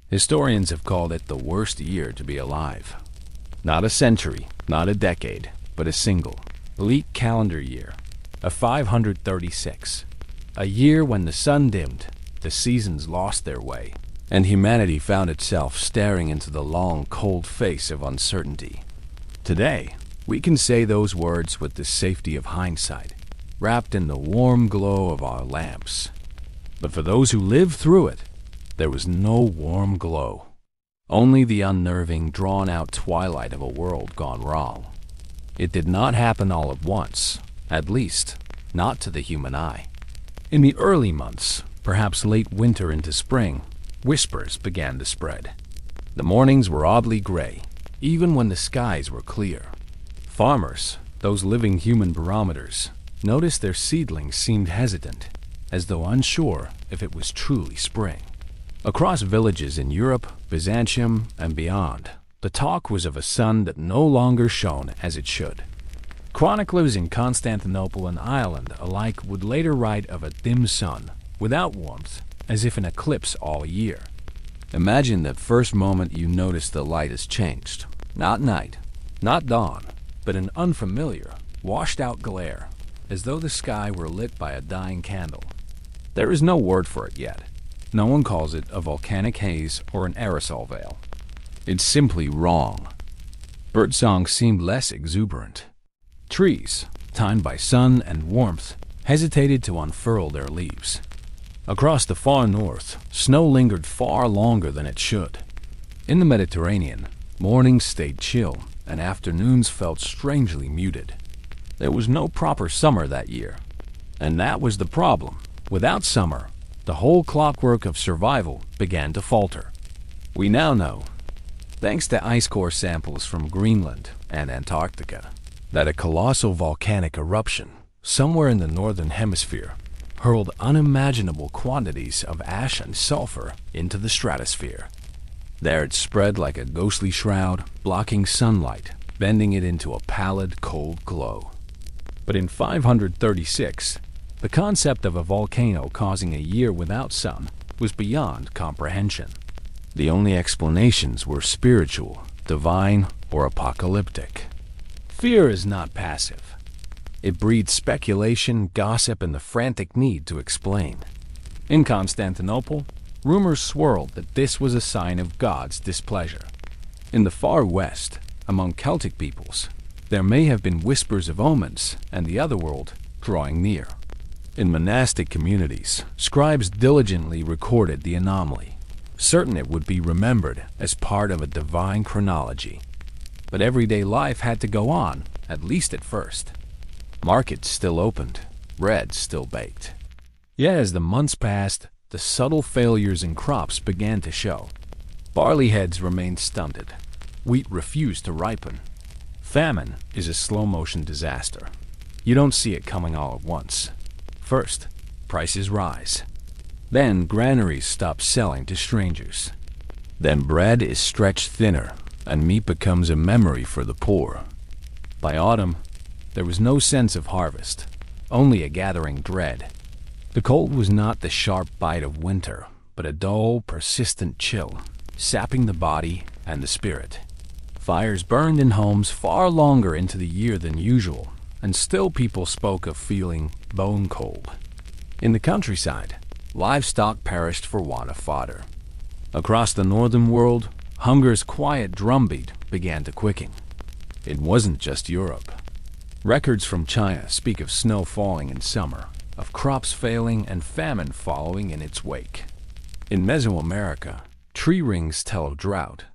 Historians have called it the worst year to be alive. Not a century, not a decade, but a single, elite calendar year, a 536. A year when the sun dimmed, the seasons lost their way, and humanity found itself staring into the long, cold face of uncertainty. Today, we can say those words with the safety of hindsight, wrapped in the warm glow of our lamps. But for those who lived through it, there was no warm glow. Only the unnerving, drawn-out twilight of a world gone wrong. It did not happen all at once, at least, not to the human eye. In the early months, perhaps late winter into spring, whispers began to spread. The mornings were oddly gray, even when the skies were clear. Farmers, those living human barometers, noticed their seedlings seemed hesitant, as though unsure if it was truly spring. Across villages in Europe, Byzantium, and beyond, the talk was of a sun that no longer shone as it should. Chroniclers in Constantinople and Ireland alike would later write of a dim sun, without warmth, as if an eclipse all year. Imagine that first moment you notice the light has changed. Not night, not dawn, but an unfamiliar, washed-out glare, as though the sky were lit by a dying candle. There is no word for it yet. No one calls it a volcanic haze or an aerosol veil. It's simply wrong. Birdsong seemed less exuberant. Trees, timed by sun and warmth, hesitated to unfurl their leaves. Across the far north, snow lingered far longer than it should. In the Mediterranean, mornings stayed chill and afternoons felt strangely muted. There was no proper summer that year. And that was the problem. Without summer, the whole clockwork of survival began to falter. We now know, thanks to ice core samples from Greenland and Antarctica, that a colossal volcanic eruption somewhere in the northern hemisphere hurled unimaginable quantities of ash and sulfur into the stratosphere. There it spread like a ghostly shroud, blocking sunlight, bending it into a pallid, cold glow. But in 536, the concept of a volcano causing a year without sun was beyond comprehension. The only explanations were spiritual, divine, or apocalyptic. Fear is not passive. It breeds speculation, gossip, and the frantic need to explain. In Constantinople, rumors swirled that this was a sign of God's displeasure. In the far west, among Celtic peoples, there may have been whispers of omens and the otherworld drawing near. In monastic communities, scribes diligently recorded the anomaly, certain it would be remembered as part of a divine chronology. But everyday life had to go on, at least at first. Markets still opened, bread still baked. Yet as the months passed, the subtle failures in crops began to show. Barley heads remained stunted. Wheat refused to ripen. Famine is a slow-motion disaster. You don't see it coming all at once. First, prices rise. Then granaries stop selling to strangers. Then bread is stretched thinner, and meat becomes a memory for the poor. By autumn, there was no sense of harvest, only a gathering dread. The cold was not the sharp bite of winter, but a dull, persistent chill, sapping the body and the spirit. Fires burned in homes far longer into the year than usual, and still people spoke of feeling bone cold. In the countryside, livestock perished for want of fodder. Across the northern world, hunger's quiet drumbeat began to quicken. It wasn't just Europe. Records from China speak of snow falling in summer, of crops failing and famine following in its wake. In Mesoamerica, tree rings tell of drought,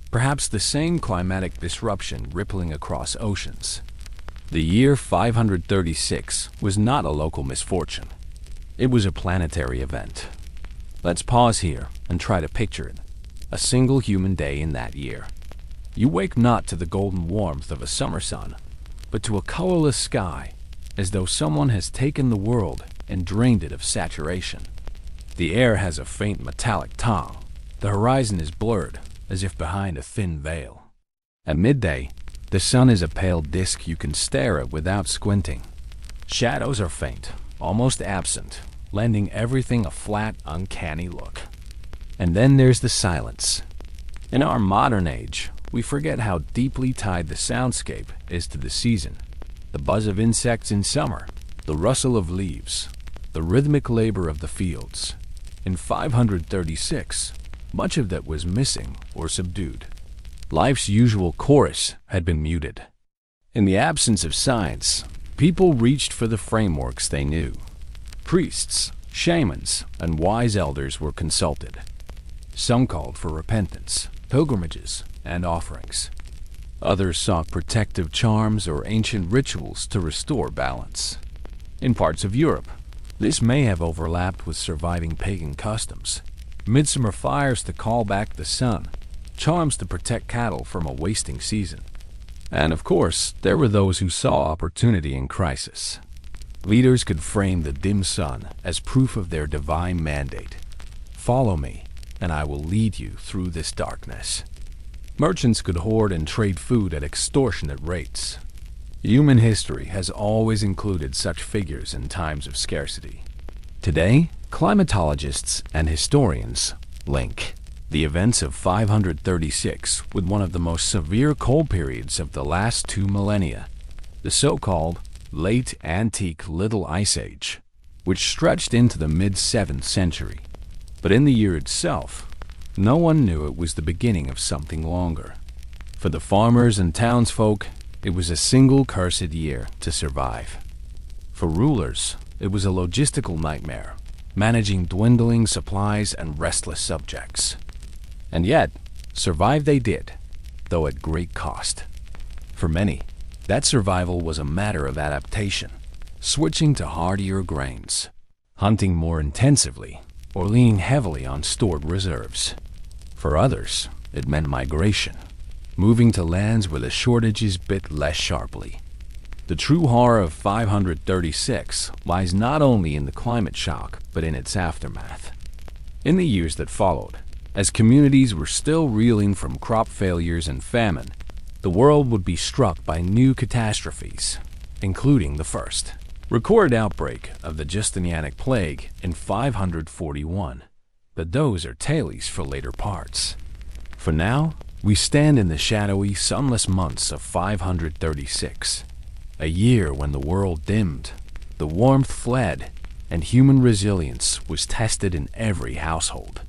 perhaps the same climatic disruption rippling across oceans. The year 536 was not a local misfortune. It was a planetary event. Let's pause here and try to picture it. A single human day in that year. You wake not to the golden warmth of a summer sun, but to a colorless sky, as though someone has taken the world and drained it of saturation. The air has a faint metallic tang. The horizon is blurred, as if behind a thin veil. At midday, the sun is a pale disk you can stare at without squinting. Shadows are faint, almost absent, lending everything a flat, uncanny look. And then there's the silence. In our modern age, we forget how deeply tied the soundscape is to the season. The buzz of insects in summer, the rustle of leaves, the rhythmic labor of the fields. In 536, much of that was missing or subdued. Life's usual chorus had been muted. In the absence of science, people reached for the frameworks they knew. Priests, shamans, and wise elders were consulted. Some called for repentance, pilgrimages, and offerings. Others sought protective charms or ancient rituals to restore balance. In parts of Europe, this may have overlapped with surviving pagan customs. Midsummer fires to call back the sun, charms to protect cattle from a wasting season. And of course, there were those who saw opportunity in crisis. Leaders could frame the dim sun as proof of their divine mandate. Follow me, and I will lead you through this darkness. Merchants could hoard and trade food at extortionate rates. Human history has always included such figures in times of scarcity. Today, climatologists and historians link the events of 536 with one of the most severe cold periods of the last 2 millennia, the so-called Late Antique Little Ice Age, which stretched into the mid-7th century. But in the year itself, no one knew it was the beginning of something longer. For the farmers and townsfolk, it was a single cursed year to survive. For rulers, it was a logistical nightmare, managing dwindling supplies and restless subjects. And yet, survive they did, though at great cost. For many, that survival was a matter of adaptation, switching to hardier grains, hunting more intensively, or leaning heavily on stored reserves. For others, it meant migration, moving to lands where the shortages bit less sharply. The true horror of 536 lies not only in the climate shock, but in its aftermath. In the years that followed, as communities were still reeling from crop failures and famine, the world would be struck by new catastrophes, including the first recorded outbreak of the Justinianic plague in 541. But those are tales for later parts. For now, we stand in the shadowy, sunless months of 536, a year when the world dimmed, the warmth fled, and human resilience was tested in every household.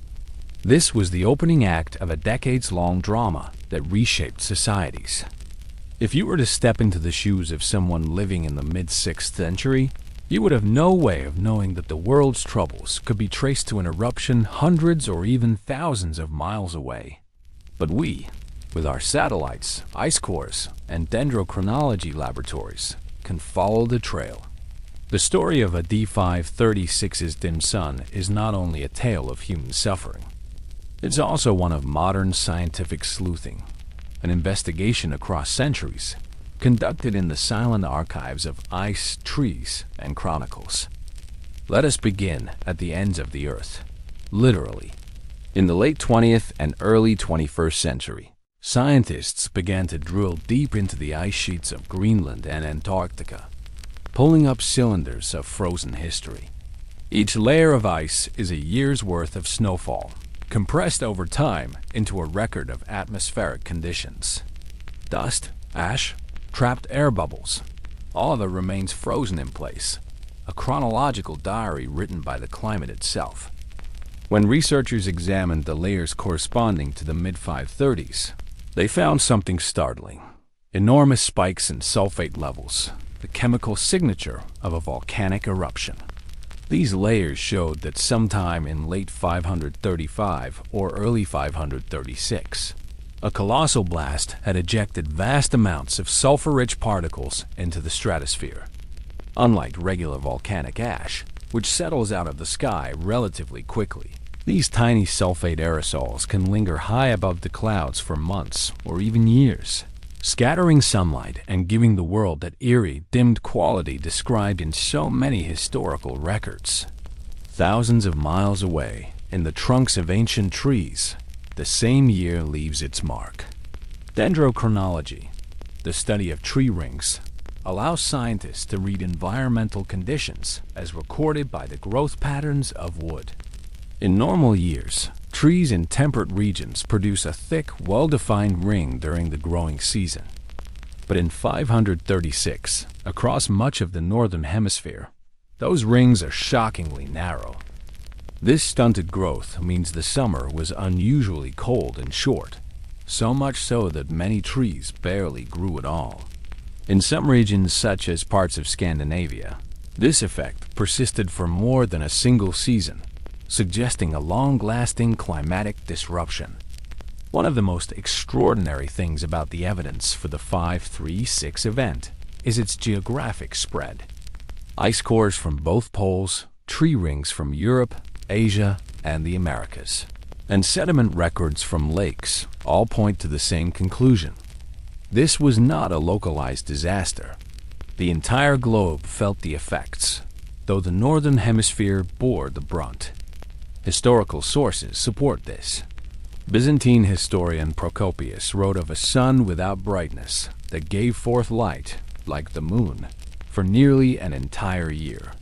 This was the opening act of a decades-long drama that reshaped societies. If you were to step into the shoes of someone living in the mid-6th century, you would have no way of knowing that the world's troubles could be traced to an eruption hundreds or even thousands of miles away. But we, with our satellites, ice cores, and dendrochronology laboratories, can follow the trail. The story of a D536's dim sun is not only a tale of human suffering. It's also one of modern scientific sleuthing, an investigation across centuries, conducted in the silent archives of ice, trees, and chronicles. Let us begin at the ends of the Earth, literally. In the late 20th and early 21st century, scientists began to drill deep into the ice sheets of Greenland and Antarctica, pulling up cylinders of frozen history. Each layer of ice is a year's worth of snowfall, compressed over time into a record of atmospheric conditions. Dust, ash, trapped air bubbles, all of it remains frozen in place, a chronological diary written by the climate itself. When researchers examined the layers corresponding to the mid-530s, they found something startling: enormous spikes in sulfate levels, the chemical signature of a volcanic eruption. These layers showed that sometime in late 535 or early 536, a colossal blast had ejected vast amounts of sulfur-rich particles into the stratosphere. Unlike regular volcanic ash, which settles out of the sky relatively quickly, these tiny sulfate aerosols can linger high above the clouds for months or even years, scattering sunlight and giving the world that eerie, dimmed quality described in so many historical records. Thousands of miles away, in the trunks of ancient trees, the same year leaves its mark. Dendrochronology, the study of tree rings, allows scientists to read environmental conditions as recorded by the growth patterns of wood. In normal years, Trees in temperate regions produce a thick, well-defined ring during the growing season. But in 536, across much of the northern hemisphere, those rings are shockingly narrow. This stunted growth means the summer was unusually cold and short, so much so that many trees barely grew at all. In some regions, such as parts of Scandinavia, this effect persisted for more than a single season, suggesting a long-lasting climatic disruption. One of the most extraordinary things about the evidence for the 536 event is its geographic spread. Ice cores from both poles, tree rings from Europe, Asia, and the Americas, and sediment records from lakes all point to the same conclusion. This was not a localized disaster. The entire globe felt the effects, though the northern hemisphere bore the brunt. Historical sources support this. Byzantine historian Procopius wrote of a sun without brightness that gave forth light, like the moon, for nearly an entire year.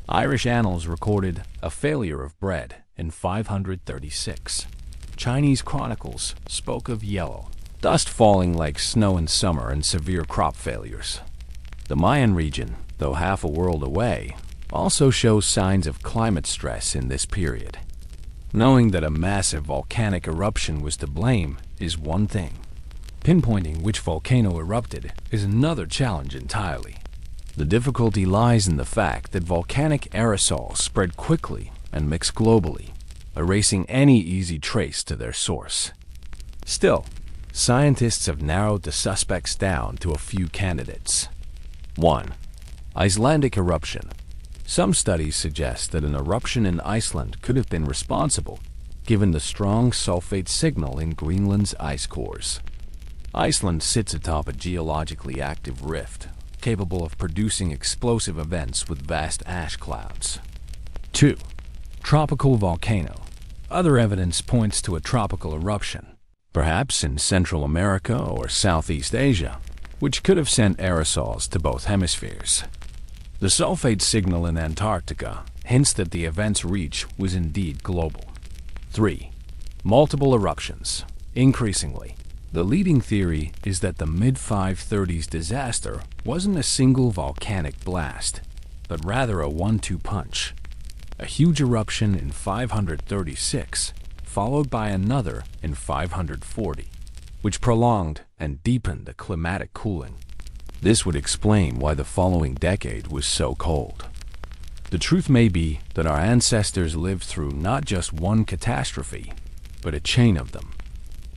Irish annals recorded a failure of bread in 536. Chinese chronicles spoke of yellow, dust falling like snow in summer and severe crop failures. The Mayan region, though half a world away, also shows signs of climate stress in this period. Knowing that a massive volcanic eruption was to blame is one thing. Pinpointing which volcano erupted is another challenge entirely. The difficulty lies in the fact that volcanic aerosols spread quickly and mix globally, erasing any easy trace to their source. Still, scientists have narrowed the suspects down to a few candidates. 1. Icelandic eruption. Some studies suggest that an eruption in Iceland could have been responsible, given the strong sulfate signal in Greenland's ice cores. Iceland sits atop a geologically active rift, capable of producing explosive events with vast ash clouds. 2. Tropical volcano. Other evidence points to a tropical eruption, perhaps in Central America or Southeast Asia, which could have sent aerosols to both hemispheres. The sulfate signal in Antarctica hints that the event's reach was indeed global. 3. Multiple eruptions. Increasingly, the leading theory is that the mid-530s disaster wasn't a single volcanic blast, but rather a one-two punch. A huge eruption in 536, followed by another in 540, which prolonged and deepened the climatic cooling. This would explain why the following decade was so cold. The truth may be that our ancestors lived through not just one catastrophe, but a chain of them.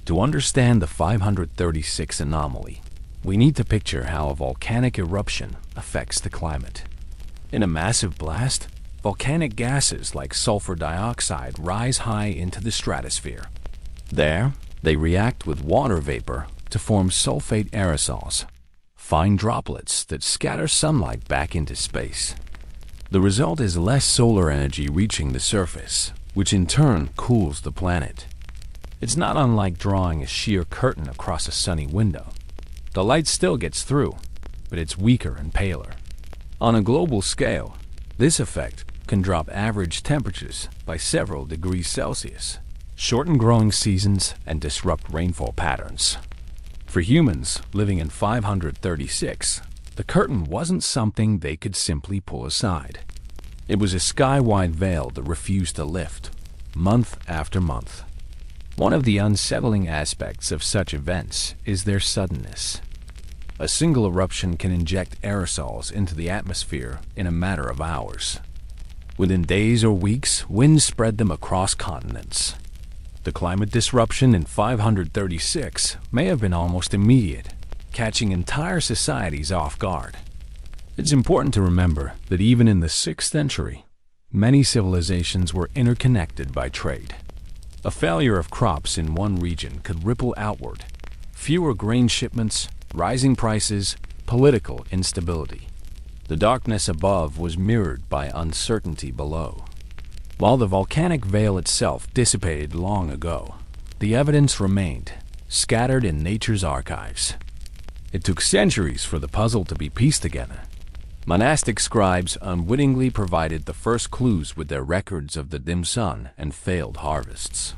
To understand the 536 anomaly, we need to picture how a volcanic eruption affects the climate. In a massive blast, volcanic gases like sulfur dioxide rise high into the stratosphere. There, they react with water vapor to form sulfate aerosols, fine droplets that scatter sunlight back into space. The result is less solar energy reaching the surface, which in turn cools the planet. It's not unlike drawing a sheer curtain across a sunny window. The light still gets through, but it's weaker and paler. On a global scale, this effect can drop average temperatures by several degrees Celsius, shorten growing seasons, and disrupt rainfall patterns. For humans living in 536, the curtain wasn't something they could simply pull aside. It was a sky-wide veil that refused to lift, month after month. One of the unsettling aspects of such events is their suddenness. A single eruption can inject aerosols into the atmosphere in a matter of hours. Within days or weeks, winds spread them across continents. The climate disruption in 536 may have been almost immediate, catching entire societies off guard. It's important to remember that even in the 6th century, many civilizations were interconnected by trade. A failure of crops in one region could ripple outward. Fewer grain shipments, rising prices, political instability. The darkness above was mirrored by uncertainty below. While the volcanic veil itself dissipated long ago, the evidence remained, scattered in nature's archives. It took centuries for the puzzle to be pieced together. Monastic scribes unwittingly provided the first clues with their records of the dim sun and failed harvests.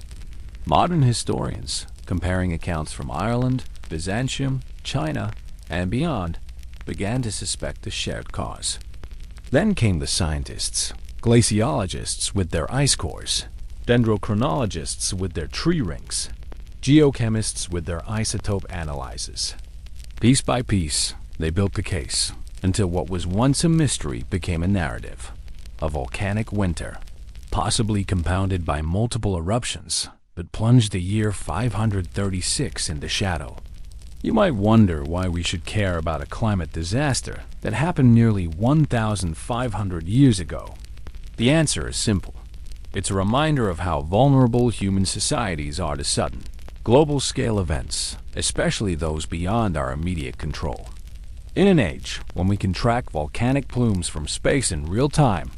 Modern historians, comparing accounts from Ireland, Byzantium, China, and beyond, began to suspect a shared cause. Then came the scientists, glaciologists with their ice cores, dendrochronologists with their tree rings, geochemists with their isotope analyses. Piece by piece, they built the case, until what was once a mystery became a narrative. A volcanic winter, possibly compounded by multiple eruptions, but plunged the year 536 into shadow. You might wonder why we should care about a climate disaster that happened nearly 1,500 years ago. The answer is simple. It's a reminder of how vulnerable human societies are to sudden, global-scale events, especially those beyond our immediate control. In an age when we can track volcanic plumes from space in real time,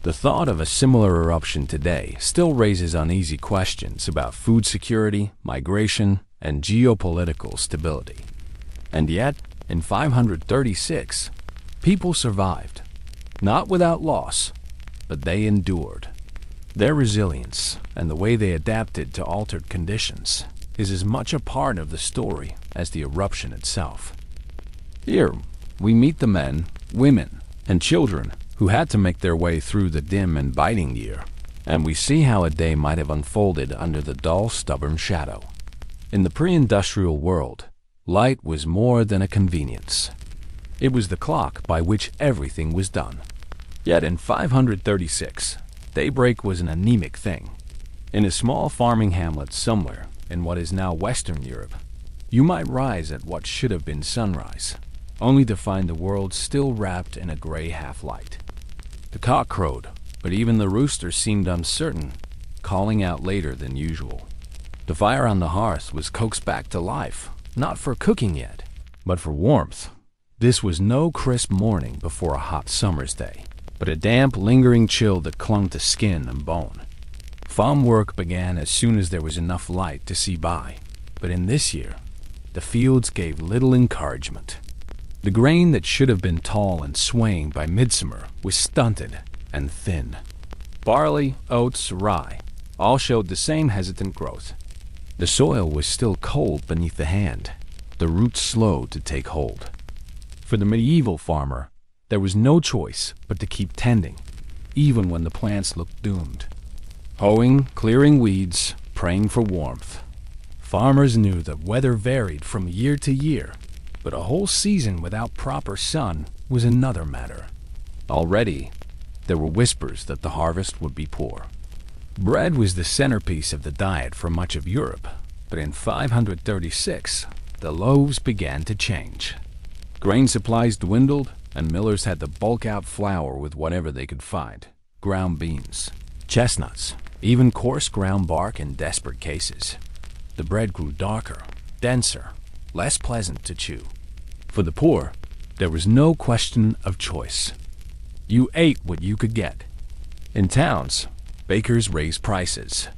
the thought of a similar eruption today still raises uneasy questions about food security, migration, and geopolitical stability. And yet, in 536, people survived. Not without loss, but they endured. Their resilience and the way they adapted to altered conditions is as much a part of the story as the eruption itself. Here, we meet the men, women, and children who had to make their way through the dim and biting year, and we see how a day might have unfolded under the dull, stubborn shadow. In the pre-industrial world, light was more than a convenience. It was the clock by which everything was done. Yet in 536, daybreak was an anemic thing. In a small farming hamlet somewhere in what is now Western Europe, you might rise at what should have been sunrise, only to find the world still wrapped in a gray half-light. The cock crowed, but even the rooster seemed uncertain, calling out later than usual. The fire on the hearth was coaxed back to life, not for cooking yet, but for warmth. This was no crisp morning before a hot summer's day, but a damp, lingering chill that clung to skin and bone. Farm work began as soon as there was enough light to see by, but in this year, the fields gave little encouragement. The grain that should have been tall and swaying by midsummer was stunted and thin. Barley, oats, rye, all showed the same hesitant growth. The soil was still cold beneath the hand, the roots slow to take hold. For the medieval farmer, there was no choice but to keep tending, even when the plants looked doomed. Hoeing, clearing weeds, praying for warmth. Farmers knew that weather varied from year to year, but a whole season without proper sun was another matter. Already, there were whispers that the harvest would be poor. Bread was the centerpiece of the diet for much of Europe, but in 536, the loaves began to change. Grain supplies dwindled, and millers had to bulk out flour with whatever they could find: ground beans, chestnuts, even coarse ground bark in desperate cases. The bread grew darker, denser, less pleasant to chew. For the poor, there was no question of choice. You ate what you could get. In towns, bakers raised prices.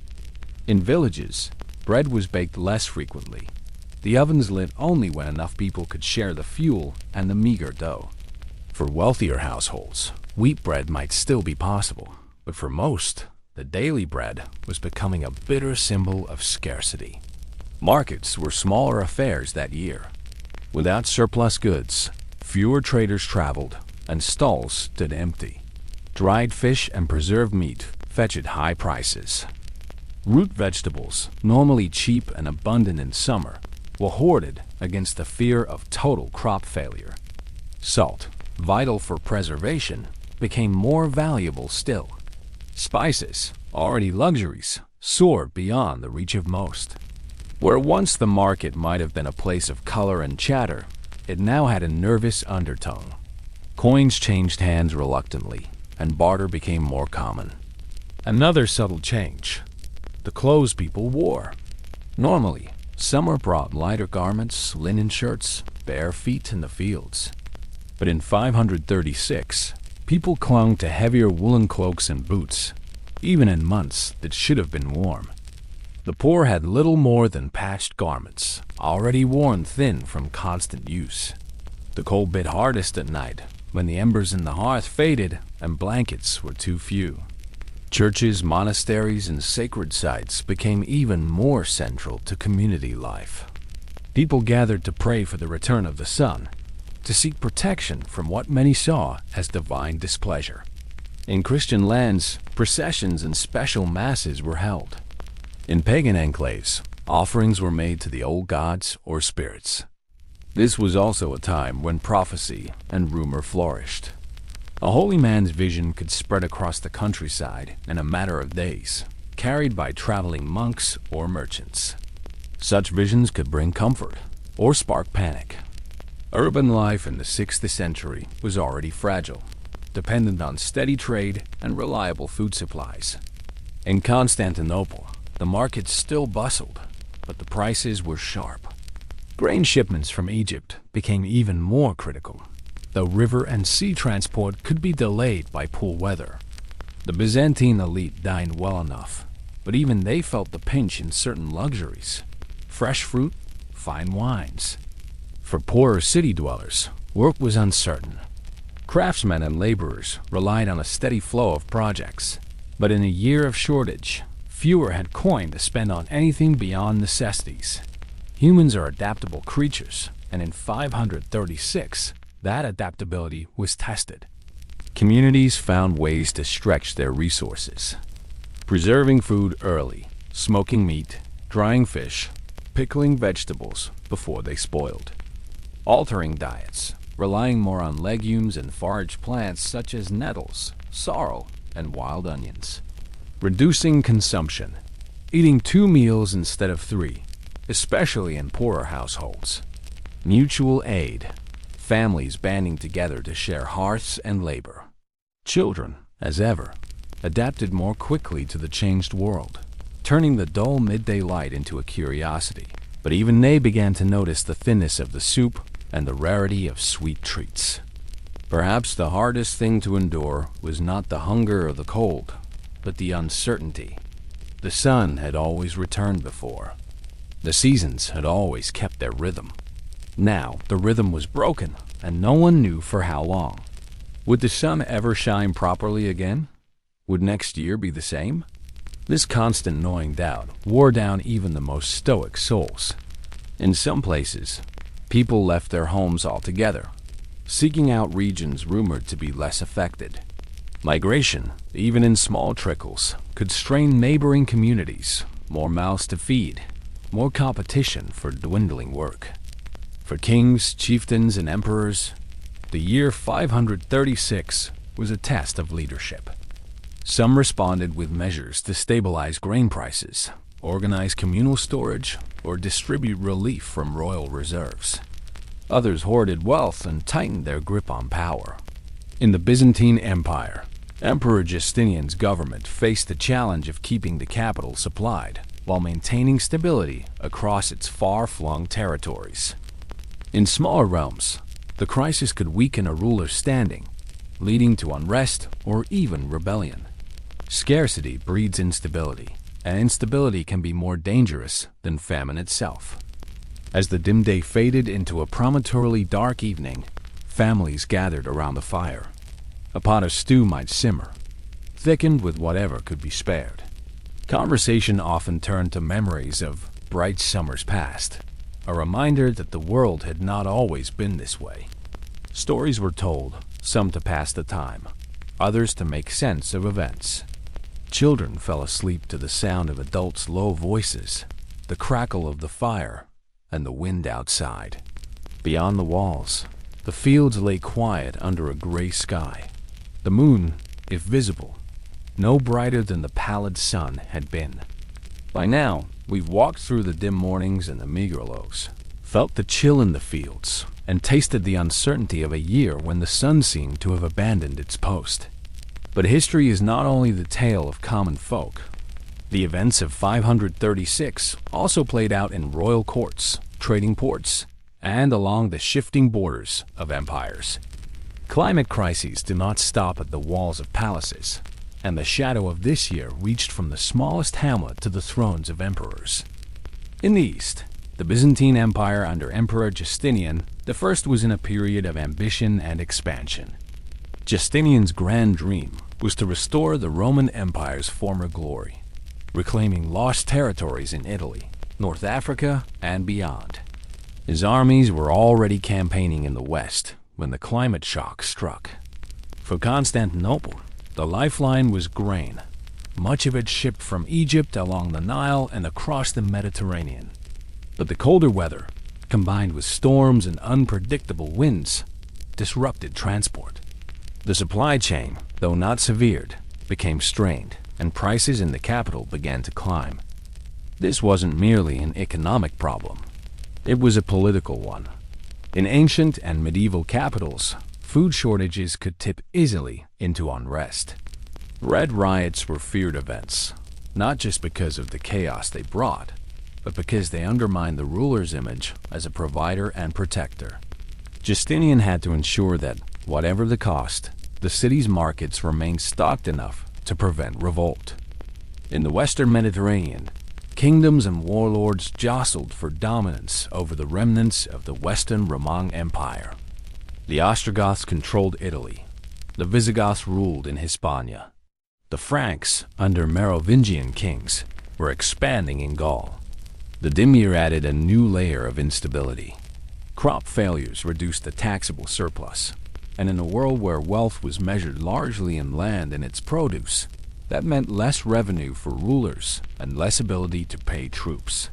In villages, bread was baked less frequently. The ovens lit only when enough people could share the fuel and the meager dough. For wealthier households, wheat bread might still be possible, but for most, the daily bread was becoming a bitter symbol of scarcity. Markets were smaller affairs that year. Without surplus goods, fewer traders traveled, and stalls stood empty. Dried fish and preserved meat fetched high prices. Root vegetables, normally cheap and abundant in summer, were hoarded against the fear of total crop failure. Salt, vital for preservation, became more valuable still. Spices, already luxuries, soared beyond the reach of most. Where once the market might have been a place of color and chatter, it now had a nervous undertone. Coins changed hands reluctantly, and barter became more common. Another subtle change: the clothes people wore. Normally, summer brought lighter garments, linen shirts, bare feet in the fields. But in 536, people clung to heavier woolen cloaks and boots, even in months that should have been warm. The poor had little more than patched garments, already worn thin from constant use. The cold bit hardest at night, when the embers in the hearth faded and blankets were too few. Churches, monasteries, and sacred sites became even more central to community life. People gathered to pray for the return of the sun, to seek protection from what many saw as divine displeasure. In Christian lands, processions and special masses were held. In pagan enclaves, offerings were made to the old gods or spirits. This was also a time when prophecy and rumor flourished. A holy man's vision could spread across the countryside in a matter of days, carried by traveling monks or merchants. Such visions could bring comfort or spark panic. Urban life in the 6th century was already fragile, dependent on steady trade and reliable food supplies. In Constantinople, the markets still bustled, but the prices were sharp. Grain shipments from Egypt became even more critical, though river and sea transport could be delayed by poor weather. The Byzantine elite dined well enough, but even they felt the pinch in certain luxuries: fresh fruit, fine wines. For poorer city dwellers, work was uncertain. Craftsmen and laborers relied on a steady flow of projects, but in a year of shortage, fewer had coin to spend on anything beyond necessities. Humans are adaptable creatures, and in 536, that adaptability was tested. Communities found ways to stretch their resources. Preserving food early, smoking meat, drying fish, pickling vegetables before they spoiled. Altering diets, relying more on legumes and forage plants such as nettles, sorrel, and wild onions. Reducing consumption, eating 2 meals instead of 3, especially in poorer households. Mutual aid, families banding together to share hearths and labor. Children, as ever, adapted more quickly to the changed world, turning the dull midday light into a curiosity. But even they began to notice the thinness of the soup and the rarity of sweet treats. Perhaps the hardest thing to endure was not the hunger or the cold, but the uncertainty. The sun had always returned before. The seasons had always kept their rhythm. Now the rhythm was broken, and no one knew for how long. Would the sun ever shine properly again? Would next year be the same? This constant gnawing doubt wore down even the most stoic souls. In some places, people left their homes altogether, seeking out regions rumored to be less affected. Migration, even in small trickles, could strain neighboring communities, more mouths to feed, more competition for dwindling work. For kings, chieftains, and emperors, the year 536 was a test of leadership. Some responded with measures to stabilize grain prices, organize communal storage, or distribute relief from royal reserves. Others hoarded wealth and tightened their grip on power. In the Byzantine Empire, Emperor Justinian's government faced the challenge of keeping the capital supplied while maintaining stability across its far-flung territories. In smaller realms, the crisis could weaken a ruler's standing, leading to unrest or even rebellion. Scarcity breeds instability, and instability can be more dangerous than famine itself. As the dim day faded into a prematurely dark evening, families gathered around the fire. A pot of stew might simmer, thickened with whatever could be spared. Conversation often turned to memories of bright summers past, a reminder that the world had not always been this way. Stories were told, some to pass the time, others to make sense of events. Children fell asleep to the sound of adults' low voices, the crackle of the fire, and the wind outside. Beyond the walls, the fields lay quiet under a gray sky. The moon, if visible, no brighter than the pallid sun had been. By now, we've walked through the dim mornings and the meager lows, felt the chill in the fields, and tasted the uncertainty of a year when the sun seemed to have abandoned its post. But history is not only the tale of common folk. The events of 536 also played out in royal courts, trading ports, and along the shifting borders of empires. Climate crises do not stop at the walls of palaces, and the shadow of this year reached from the smallest hamlet to the thrones of emperors. In the east, the Byzantine Empire under Emperor Justinian I was in a period of ambition and expansion. Justinian's grand dream was to restore the Roman Empire's former glory, reclaiming lost territories in Italy, North Africa, and beyond. His armies were already campaigning in the west when the climate shock struck. For Constantinople, the lifeline was grain, much of it shipped from Egypt along the Nile and across the Mediterranean. But the colder weather, combined with storms and unpredictable winds, disrupted transport. The supply chain, though not severed, became strained, and prices in the capital began to climb. This wasn't merely an economic problem. It was a political one. In ancient and medieval capitals, food shortages could tip easily into unrest. Red riots were feared events, not just because of the chaos they brought, but because they undermined the ruler's image as a provider and protector. Justinian had to ensure that, whatever the cost, the city's markets remained stocked enough to prevent revolt. In the Western Mediterranean, kingdoms and warlords jostled for dominance over the remnants of the Western Roman Empire. The Ostrogoths controlled Italy. The Visigoths ruled in Hispania. The Franks, under Merovingian kings, were expanding in Gaul. The Dimir added a new layer of instability. Crop failures reduced the taxable surplus, and in a world where wealth was measured largely in land and its produce, that meant less revenue for rulers and less ability to pay troops.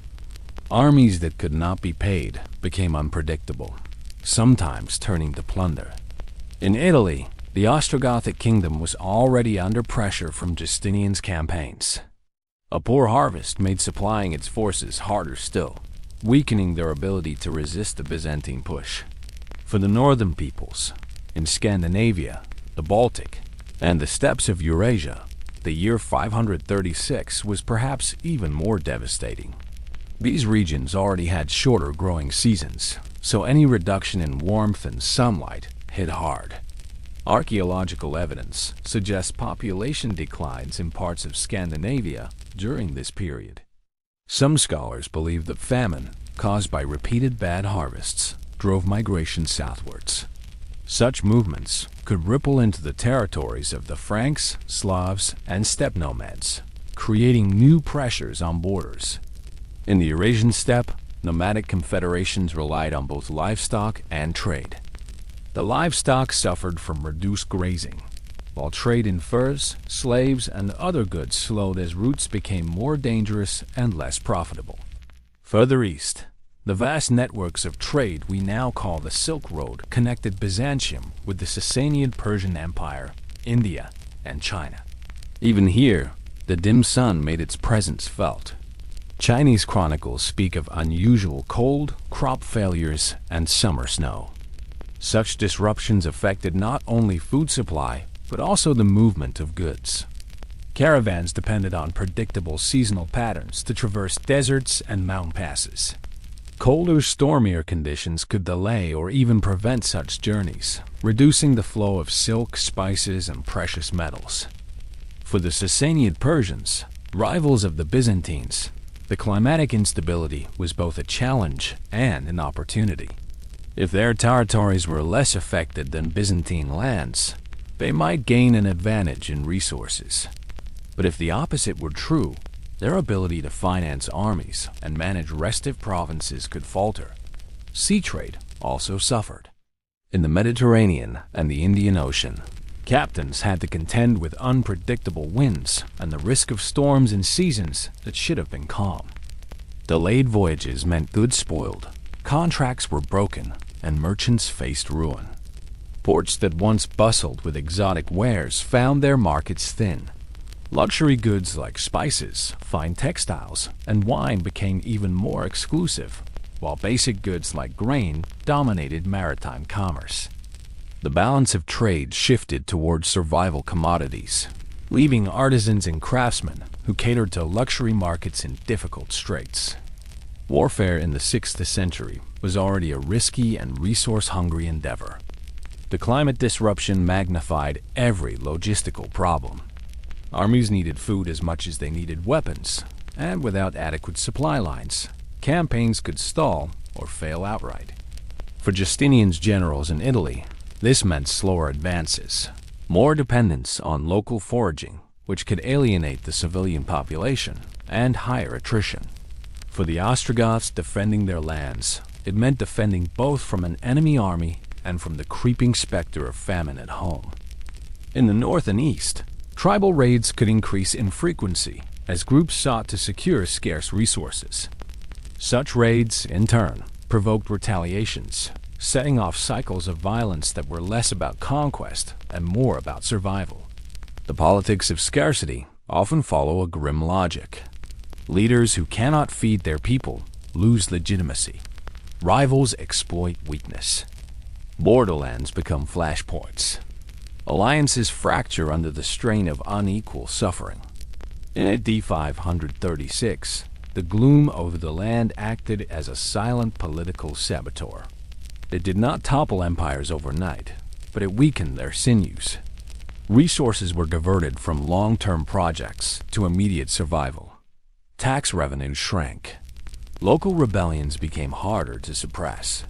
Armies that could not be paid became unpredictable, sometimes turning to plunder. In Italy, the Ostrogothic kingdom was already under pressure from Justinian's campaigns. A poor harvest made supplying its forces harder still, weakening their ability to resist the Byzantine push. For the northern peoples, in Scandinavia, the Baltic, and the steppes of Eurasia, the year 536 was perhaps even more devastating. These regions already had shorter growing seasons, so any reduction in warmth and sunlight hit hard. Archaeological evidence suggests population declines in parts of Scandinavia during this period. Some scholars believe that famine, caused by repeated bad harvests, drove migration southwards. Such movements could ripple into the territories of the Franks, Slavs, and steppe nomads, creating new pressures on borders. In the Eurasian steppe, nomadic confederations relied on both livestock and trade. The livestock suffered from reduced grazing, while trade in furs, slaves, and other goods slowed as routes became more dangerous and less profitable. Further east, the vast networks of trade we now call the Silk Road connected Byzantium with the Sasanian Persian Empire, India, and China. Even here, the dim sun made its presence felt. Chinese chronicles speak of unusual cold, crop failures, and summer snow. Such disruptions affected not only food supply, but also the movement of goods. Caravans depended on predictable seasonal patterns to traverse deserts and mountain passes. Colder, stormier conditions could delay or even prevent such journeys, reducing the flow of silk, spices, and precious metals. For the Sasanian Persians, rivals of the Byzantines, the climatic instability was both a challenge and an opportunity. If their territories were less affected than Byzantine lands, they might gain an advantage in resources. But if the opposite were true, their ability to finance armies and manage restive provinces could falter. Sea trade also suffered. In the Mediterranean and the Indian Ocean, captains had to contend with unpredictable winds and the risk of storms in seasons that should have been calm. Delayed voyages meant goods spoiled, contracts were broken, and merchants faced ruin. Ports that once bustled with exotic wares found their markets thin. Luxury goods like spices, fine textiles, and wine became even more exclusive, while basic goods like grain dominated maritime commerce. The balance of trade shifted towards survival commodities, leaving artisans and craftsmen who catered to luxury markets in difficult straits. Warfare in the 6th century was already a risky and resource-hungry endeavor. The climate disruption magnified every logistical problem. Armies needed food as much as they needed weapons, and without adequate supply lines, campaigns could stall or fail outright. For Justinian's generals in Italy, this meant slower advances. more dependence on local foraging, which could alienate the civilian population, and higher attrition. For the Ostrogoths defending their lands, it meant defending both from an enemy army and from the creeping specter of famine at home. In the north and east, tribal raids could increase in frequency as groups sought to secure scarce resources. Such raids, in turn, provoked retaliations, setting off cycles of violence that were less about conquest and more about survival. The politics of scarcity often follow a grim logic. Leaders who cannot feed their people lose legitimacy. Rivals exploit weakness. Borderlands become flashpoints. Alliances fracture under the strain of unequal suffering. In AD 536, the gloom over the land acted as a silent political saboteur. It did not topple empires overnight, but it weakened their sinews. Resources were diverted from long-term projects to immediate survival. Tax revenues shrank. Local rebellions became harder to suppress.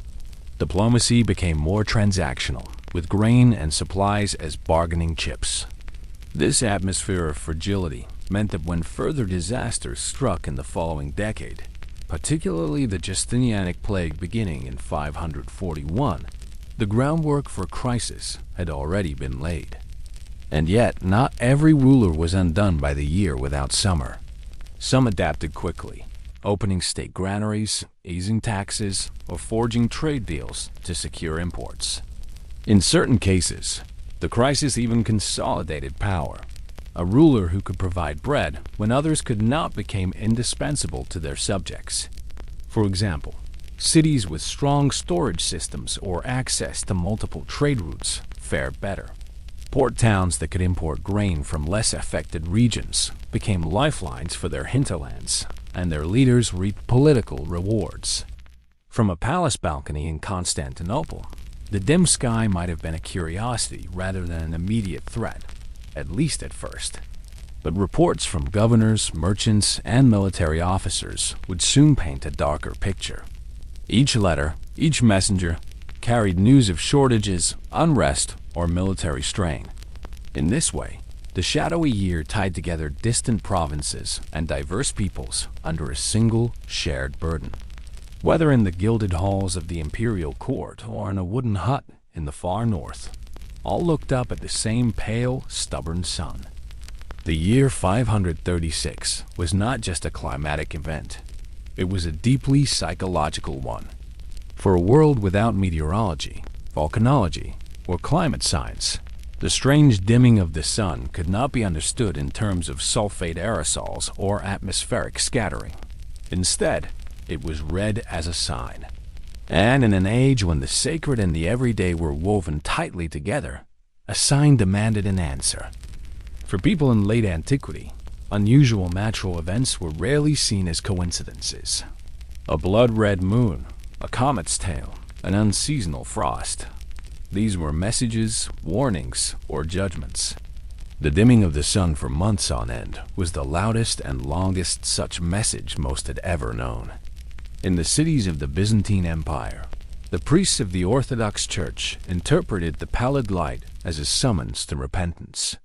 Diplomacy became more transactional, with grain and supplies as bargaining chips. This atmosphere of fragility meant that when further disasters struck in the following decade, particularly the Justinianic plague beginning in 541, the groundwork for crisis had already been laid. And yet, not every ruler was undone by the year without summer. Some adapted quickly, opening state granaries, easing taxes, or forging trade deals to secure imports. In certain cases, the crisis even consolidated power. A ruler who could provide bread when others could not became indispensable to their subjects. For example, cities with strong storage systems or access to multiple trade routes fared better. Port towns that could import grain from less affected regions became lifelines for their hinterlands, and their leaders reaped political rewards. From a palace balcony in Constantinople, the dim sky might have been a curiosity rather than an immediate threat, at least at first. But reports from governors, merchants, and military officers would soon paint a darker picture. Each letter, each messenger, carried news of shortages, unrest, or military strain. In this way, the shadowy year tied together distant provinces and diverse peoples under a single shared burden. Whether in the gilded halls of the imperial court or in a wooden hut in the far north, all looked up at the same pale, stubborn sun. The year 536 was not just a climatic event. It was a deeply psychological one. For a world without meteorology, volcanology, or climate science, the strange dimming of the sun could not be understood in terms of sulfate aerosols or atmospheric scattering. Instead, it was read as a sign. And in an age when the sacred and the everyday were woven tightly together, a sign demanded an answer. For people in late antiquity, unusual natural events were rarely seen as coincidences. A blood-red moon, a comet's tail, an unseasonal frost. These were messages, warnings, or judgments. The dimming of the sun for months on end was the loudest and longest such message most had ever known. In the cities of the Byzantine Empire, the priests of the Orthodox Church interpreted the pallid light as a summons to repentance.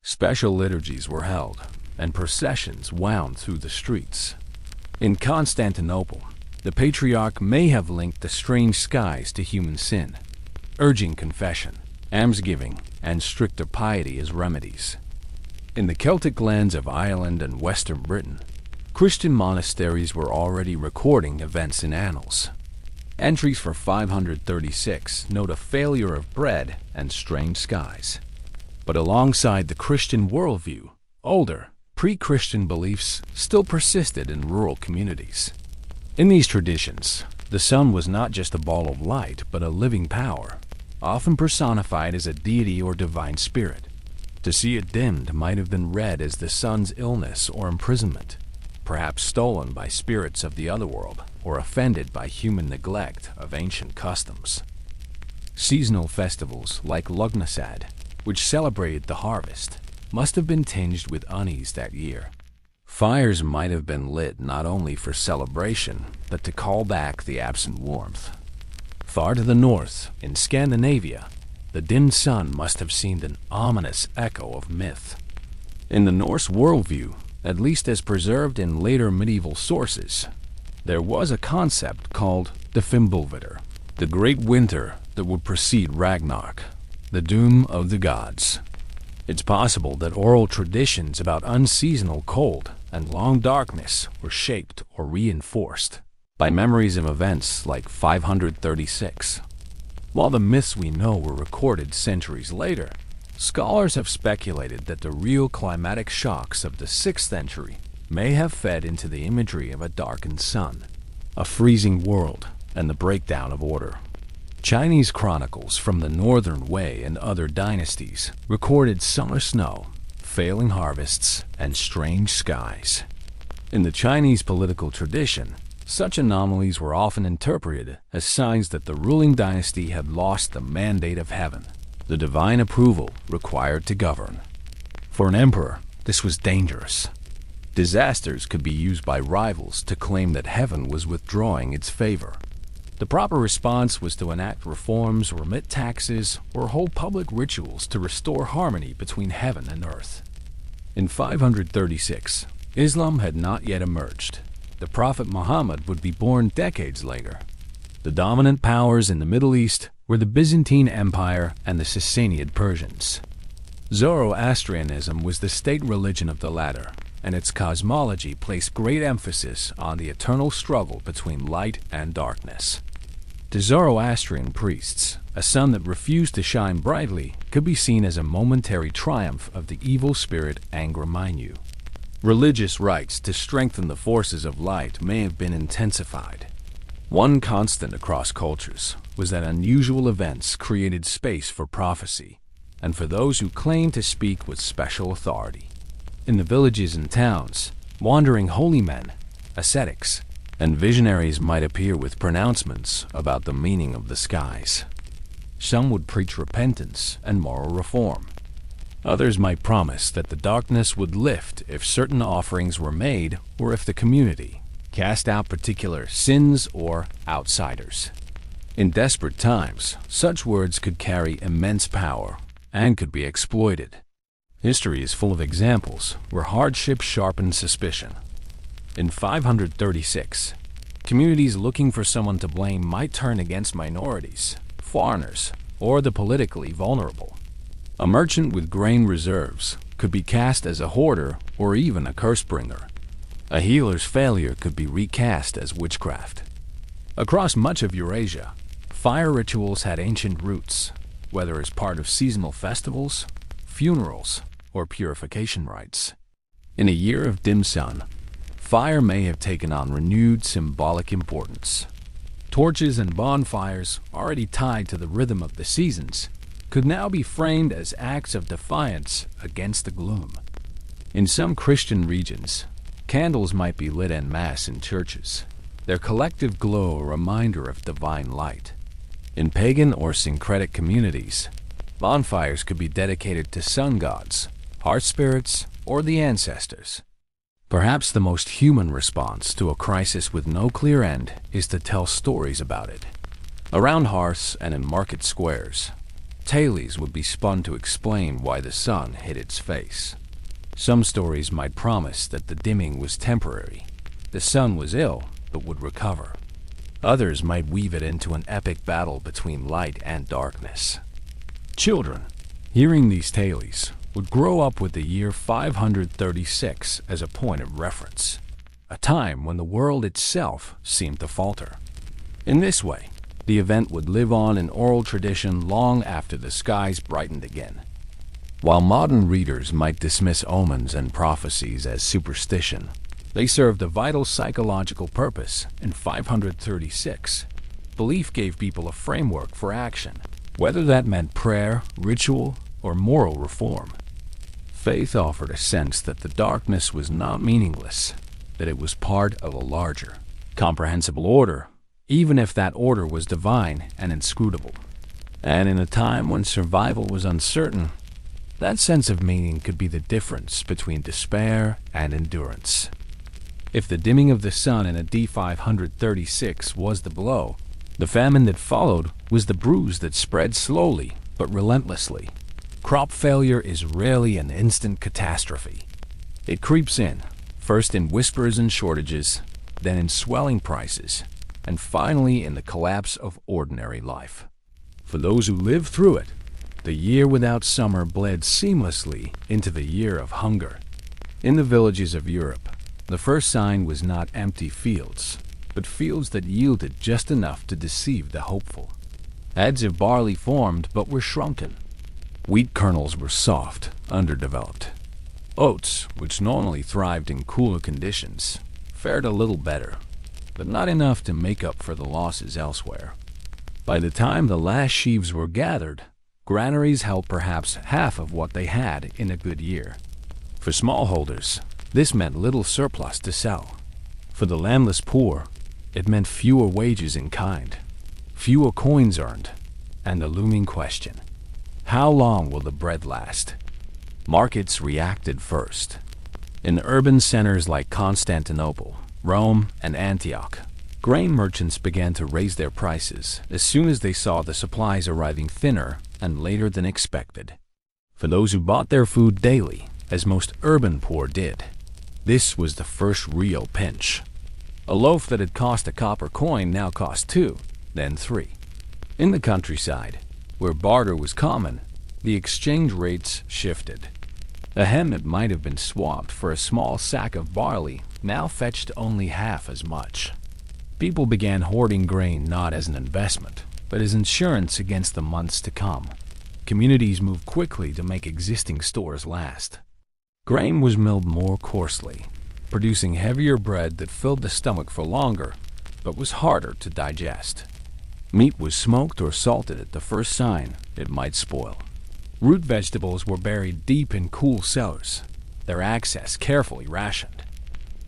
Special liturgies were held, and processions wound through the streets. In Constantinople, the Patriarch may have linked the strange skies to human sin, urging confession, almsgiving, and stricter piety as remedies. In the Celtic lands of Ireland and Western Britain, Christian monasteries were already recording events in annals. Entries for 536 note a failure of bread and strange skies. But alongside the Christian worldview, older, pre-Christian beliefs still persisted in rural communities. In these traditions, the sun was not just a ball of light, but a living power, often personified as a deity or divine spirit. To see it dimmed might have been read as the sun's illness or imprisonment, perhaps stolen by spirits of the otherworld or offended by human neglect of ancient customs. Seasonal festivals like Lugnasad, which celebrated the harvest, must have been tinged with unease that year. Fires might have been lit not only for celebration, but to call back the absent warmth. Far to the north, in Scandinavia, the dimmed sun must have seemed an ominous echo of myth. In the Norse worldview, at least as preserved in later medieval sources, there was a concept called the Fimbulvinter, the great winter that would precede Ragnarok, the doom of the gods. It's possible that oral traditions about unseasonal cold and long darkness were shaped or reinforced by memories of events like 536. While the myths we know were recorded centuries later, scholars have speculated that the real climatic shocks of the 6th century may have fed into the imagery of a darkened sun, a freezing world, and the breakdown of order. Chinese chronicles from the Northern Wei and other dynasties recorded summer snow, failing harvests, and strange skies. In the Chinese political tradition, such anomalies were often interpreted as signs that the ruling dynasty had lost the mandate of heaven, the divine approval required to govern. For an emperor, this was dangerous. Disasters could be used by rivals to claim that heaven was withdrawing its favor. The proper response was to enact reforms, remit taxes, or hold public rituals to restore harmony between heaven and earth. In 536, Islam had not yet emerged. The Prophet Muhammad would be born decades later. The dominant powers in the Middle East were the Byzantine Empire and the Sassanid Persians. Zoroastrianism was the state religion of the latter, and its cosmology placed great emphasis on the eternal struggle between light and darkness. To Zoroastrian priests, a sun that refused to shine brightly could be seen as a momentary triumph of the evil spirit Angra-Mainyu. Religious rites to strengthen the forces of light may have been intensified. One constant across cultures was that unusual events created space for prophecy, and for those who claimed to speak with special authority. In the villages and towns, wandering holy men, ascetics, and visionaries might appear with pronouncements about the meaning of the skies. Some would preach repentance and moral reform. Others might promise that the darkness would lift if certain offerings were made or if the community cast out particular sins or outsiders. In desperate times, such words could carry immense power and could be exploited. History is full of examples where hardship sharpened suspicion. In 536, communities looking for someone to blame might turn against minorities, foreigners, or the politically vulnerable. A merchant with grain reserves could be cast as a hoarder or even a curse-bringer. A healer's failure could be recast as witchcraft. Across much of Eurasia, fire rituals had ancient roots, whether as part of seasonal festivals, funerals, or purification rites. In a year of dim sun, fire may have taken on renewed symbolic importance. Torches and bonfires, already tied to the rhythm of the seasons, could now be framed as acts of defiance against the gloom. In some Christian regions, candles might be lit en masse in churches, their collective glow a reminder of divine light. In pagan or syncretic communities, bonfires could be dedicated to sun gods, hearth spirits, or the ancestors. Perhaps the most human response to a crisis with no clear end is to tell stories about it. Around hearths and in market squares, tales would be spun to explain why the sun hid its face. Some stories might promise that the dimming was temporary, the sun was ill but would recover. Others might weave it into an epic battle between light and darkness. Children, hearing these tales, would grow up with the year 536 as a point of reference, a time when the world itself seemed to falter. In this way, the event would live on in oral tradition long after the skies brightened again. While modern readers might dismiss omens and prophecies as superstition, they served a vital psychological purpose. In 536, belief gave people a framework for action, whether that meant prayer, ritual, or moral reform. Faith offered a sense that the darkness was not meaningless, that it was part of a larger, comprehensible order, even if that order was divine and inscrutable. And in a time when survival was uncertain, that sense of meaning could be the difference between despair and endurance. If the dimming of the sun in AD 536 was the blow, the famine that followed was the bruise that spread slowly, but relentlessly. Crop failure is rarely an instant catastrophe. It creeps in, first in whispers and shortages, then in swelling prices, and finally in the collapse of ordinary life. For those who lived through it, the year without summer bled seamlessly into the year of hunger. In the villages of Europe, the first sign was not empty fields, but fields that yielded just enough to deceive the hopeful. Heads of barley formed but were shrunken. Wheat kernels were soft, underdeveloped. Oats, which normally thrived in cooler conditions, fared a little better, but not enough to make up for the losses elsewhere. By the time the last sheaves were gathered, granaries held perhaps half of what they had in a good year. For smallholders, this meant little surplus to sell. For the landless poor, it meant fewer wages in kind, fewer coins earned, and the looming question: how long will the bread last? Markets reacted first. In urban centers like Constantinople, Rome, and Antioch, grain merchants began to raise their prices as soon as they saw the supplies arriving thinner and later than expected. For those who bought their food daily, as most urban poor did, this was the first real pinch. A loaf that had cost a copper coin now cost 2, then 3. In the countryside, where barter was common, the exchange rates shifted. A hen that might have been swapped for a small sack of barley now fetched only half as much. People began hoarding grain not as an investment, but as insurance against the months to come. Communities moved quickly to make existing stores last. Grain was milled more coarsely, producing heavier bread that filled the stomach for longer, but was harder to digest. Meat was smoked or salted at the first sign it might spoil. Root vegetables were buried deep in cool cellars, their access carefully rationed.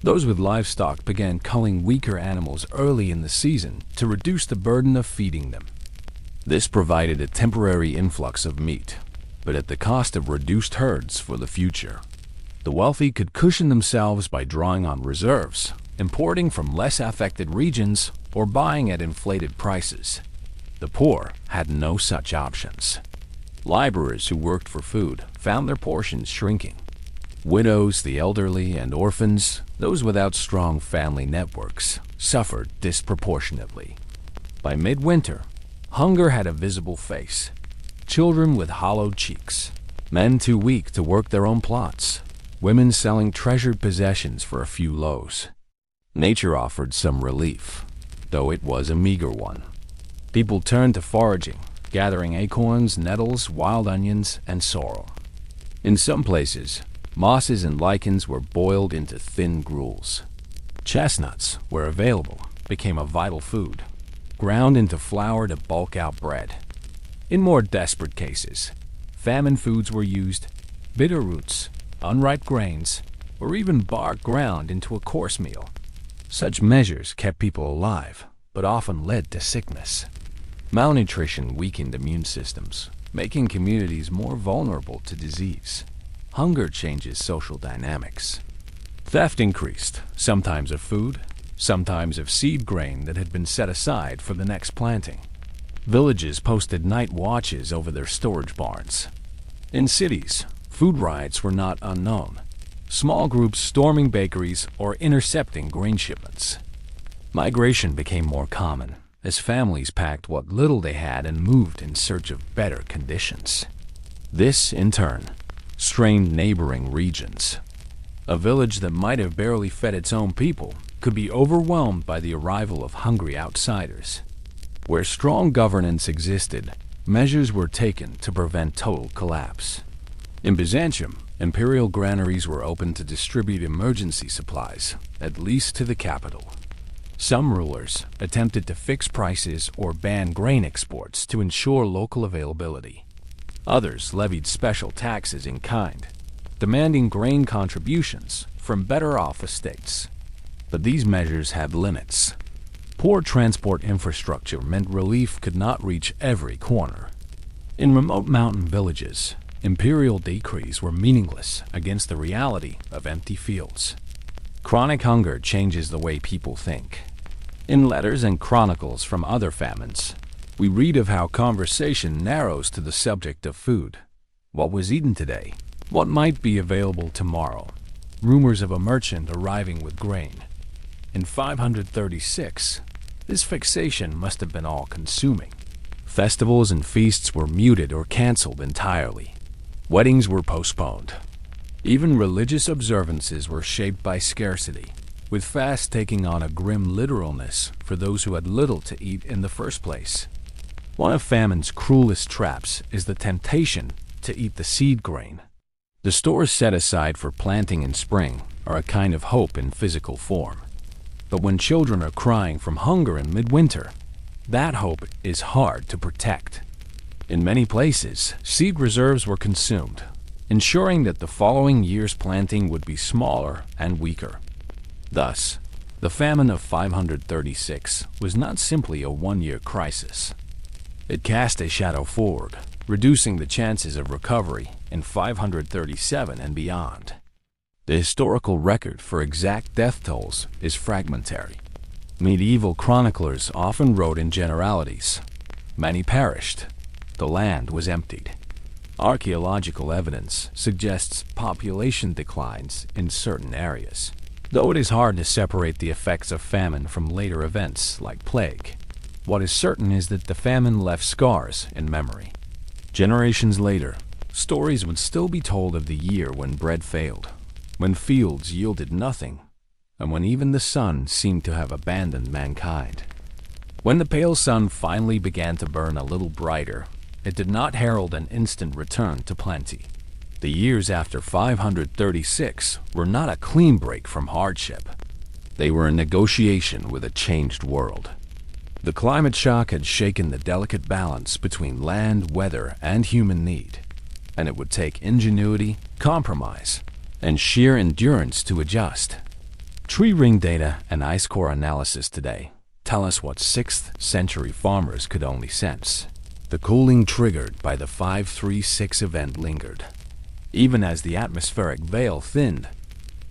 Those with livestock began culling weaker animals early in the season to reduce the burden of feeding them. This provided a temporary influx of meat, but at the cost of reduced herds for the future. The wealthy could cushion themselves by drawing on reserves, importing from less affected regions, or buying at inflated prices. The poor had no such options. Laborers who worked for food found their portions shrinking. Widows, the elderly, and orphans, those without strong family networks, suffered disproportionately. By midwinter, hunger had a visible face. Children with hollowed cheeks, men too weak to work their own plots, women selling treasured possessions for a few loaves. Nature offered some relief, though it was a meager one. People turned to foraging, gathering acorns, nettles, wild onions, and sorrel. In some places, mosses and lichens were boiled into thin gruels. Chestnuts, where available, became a vital food, ground into flour to bulk out bread. In more desperate cases, famine foods were used: bitter roots, unripe grains, or even bark ground into a coarse meal. Such measures kept people alive, but often led to sickness. Malnutrition weakened immune systems, making communities more vulnerable to disease. Hunger changes social dynamics. Theft increased, sometimes of food, sometimes of seed grain that had been set aside for the next planting. Villages posted night watches over their storage barns. In cities, food riots were not unknown. Small groups storming bakeries or intercepting grain shipments. Migration became more common as families packed what little they had and moved in search of better conditions. This, in turn, strained neighboring regions. A village that might have barely fed its own people could be overwhelmed by the arrival of hungry outsiders. Where strong governance existed, measures were taken to prevent total collapse. In Byzantium, imperial granaries were opened to distribute emergency supplies, at least to the capital. Some rulers attempted to fix prices or ban grain exports to ensure local availability. Others levied special taxes in kind, demanding grain contributions from better-off estates. But these measures had limits. Poor transport infrastructure meant relief could not reach every corner. In remote mountain villages, imperial decrees were meaningless against the reality of empty fields. Chronic hunger changes the way people think. In letters and chronicles from other famines, We read of how conversation narrows to the subject of food. What was eaten today? What might be available tomorrow? Rumors of a merchant arriving with grain. In 536, this fixation must have been all-consuming. Festivals and feasts were muted or cancelled entirely. Weddings were postponed. Even religious observances were shaped by scarcity, with fasts taking on a grim literalness for those who had little to eat in the first place. One of famine's cruelest traps is the temptation to eat the seed grain. The stores set aside for planting in spring are a kind of hope in physical form. But when children are crying from hunger in midwinter, that hope is hard to protect. In many places, seed reserves were consumed, ensuring that the following year's planting would be smaller and weaker. Thus, the famine of 536 was not simply a one-year crisis. It cast a shadow forward, reducing the chances of recovery in 537 and beyond. The historical record for exact death tolls is fragmentary. Medieval chroniclers often wrote in generalities. Many perished. The land was emptied. Archaeological evidence suggests population declines in certain areas, though it is hard to separate the effects of famine from later events like plague. What is certain is that the famine left scars in memory. Generations later, stories would still be told of the year when bread failed, when fields yielded nothing, and when even the sun seemed to have abandoned mankind. When the pale sun finally began to burn a little brighter, it did not herald an instant return to plenty. The years after 536 were not a clean break from hardship. They were a negotiation with a changed world. The climate shock had shaken the delicate balance between land, weather, and human need, and it would take ingenuity, compromise, and sheer endurance to adjust. Tree ring data and ice core analysis today tell us what 6th century farmers could only sense. The cooling triggered by the 536 event lingered. Even as the atmospheric veil thinned,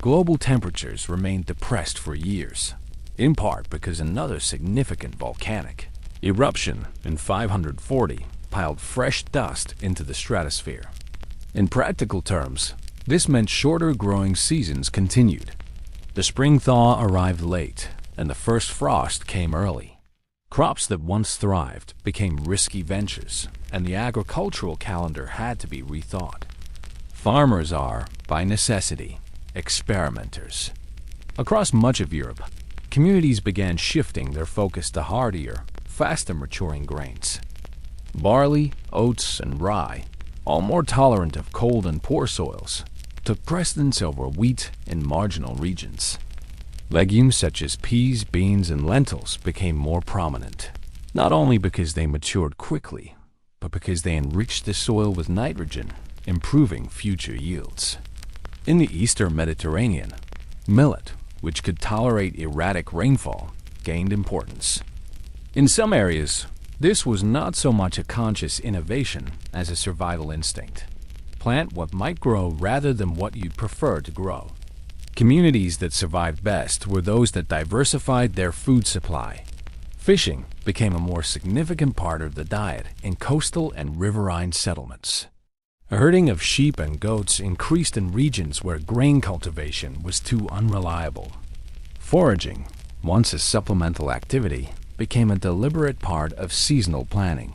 global temperatures remained depressed for years, in part because another significant volcanic eruption in 540 piled fresh dust into the stratosphere. In practical terms, this meant shorter growing seasons continued. The spring thaw arrived late, and the first frost came early. Crops that once thrived became risky ventures, and the agricultural calendar had to be rethought. Farmers are, by necessity, experimenters. Across much of Europe, communities began shifting their focus to hardier, faster-maturing grains. Barley, oats, and rye, all more tolerant of cold and poor soils, took precedence over wheat in marginal regions. Legumes such as peas, beans, and lentils became more prominent, not only because they matured quickly, but because they enriched the soil with nitrogen, improving future yields. In the Eastern Mediterranean, millet, which could tolerate erratic rainfall, gained importance. In some areas, this was not so much a conscious innovation as a survival instinct. Plant what might grow rather than what you'd prefer to grow. Communities that survived best were those that diversified their food supply. Fishing became a more significant part of the diet in coastal and riverine settlements. Herding of sheep and goats increased in regions where grain cultivation was too unreliable. Foraging, once a supplemental activity, became a deliberate part of seasonal planning.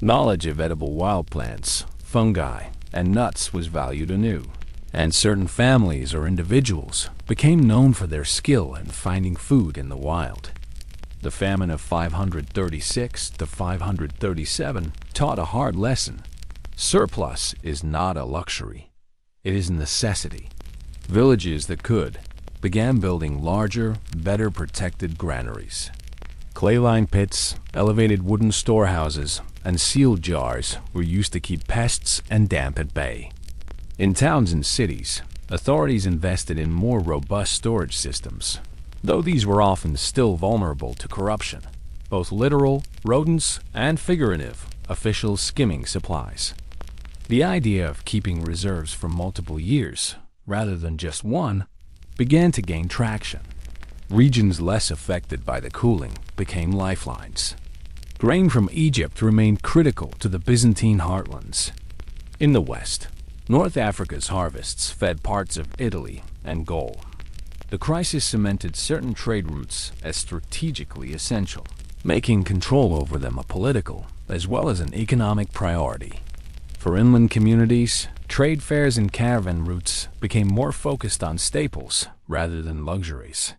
Knowledge of edible wild plants, fungi, and nuts was valued anew, and certain families or individuals became known for their skill in finding food in the wild. The famine of 536 to 537 taught a hard lesson. Surplus is not a luxury. It is a necessity. Villages that could began building larger, better protected granaries. Clay-lined pits, elevated wooden storehouses, and sealed jars were used to keep pests and damp at bay. In towns and cities, authorities invested in more robust storage systems, though these were often still vulnerable to corruption, both literal, rodents, and figurative, officials skimming supplies. The idea of keeping reserves for multiple years, rather than just one, began to gain traction. Regions less affected by the cooling became lifelines. Grain from Egypt remained critical to the Byzantine heartlands. In the west, North Africa's harvests fed parts of Italy and Gaul. The crisis cemented certain trade routes as strategically essential, making control over them a political as well as an economic priority. For inland communities, trade fairs and caravan routes became more focused on staples rather than luxuries.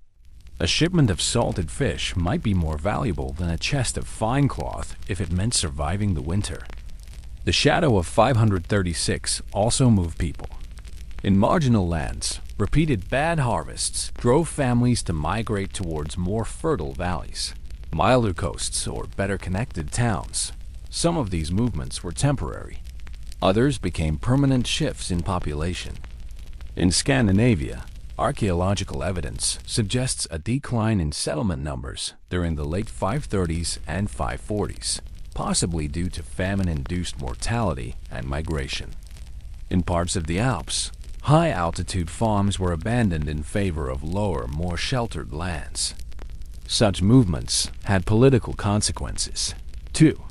A shipment of salted fish might be more valuable than a chest of fine cloth if it meant surviving the winter. The shadow of 536 also moved people. In marginal lands, repeated bad harvests drove families to migrate towards more fertile valleys, milder coasts, or better connected towns. Some of these movements were temporary. Others became permanent shifts in population. In Scandinavia, archaeological evidence suggests a decline in settlement numbers during the late 530s and 540s, possibly due to famine-induced mortality and migration. In parts of the Alps, high-altitude farms were abandoned in favor of lower, more sheltered lands. Such movements had political consequences. 2.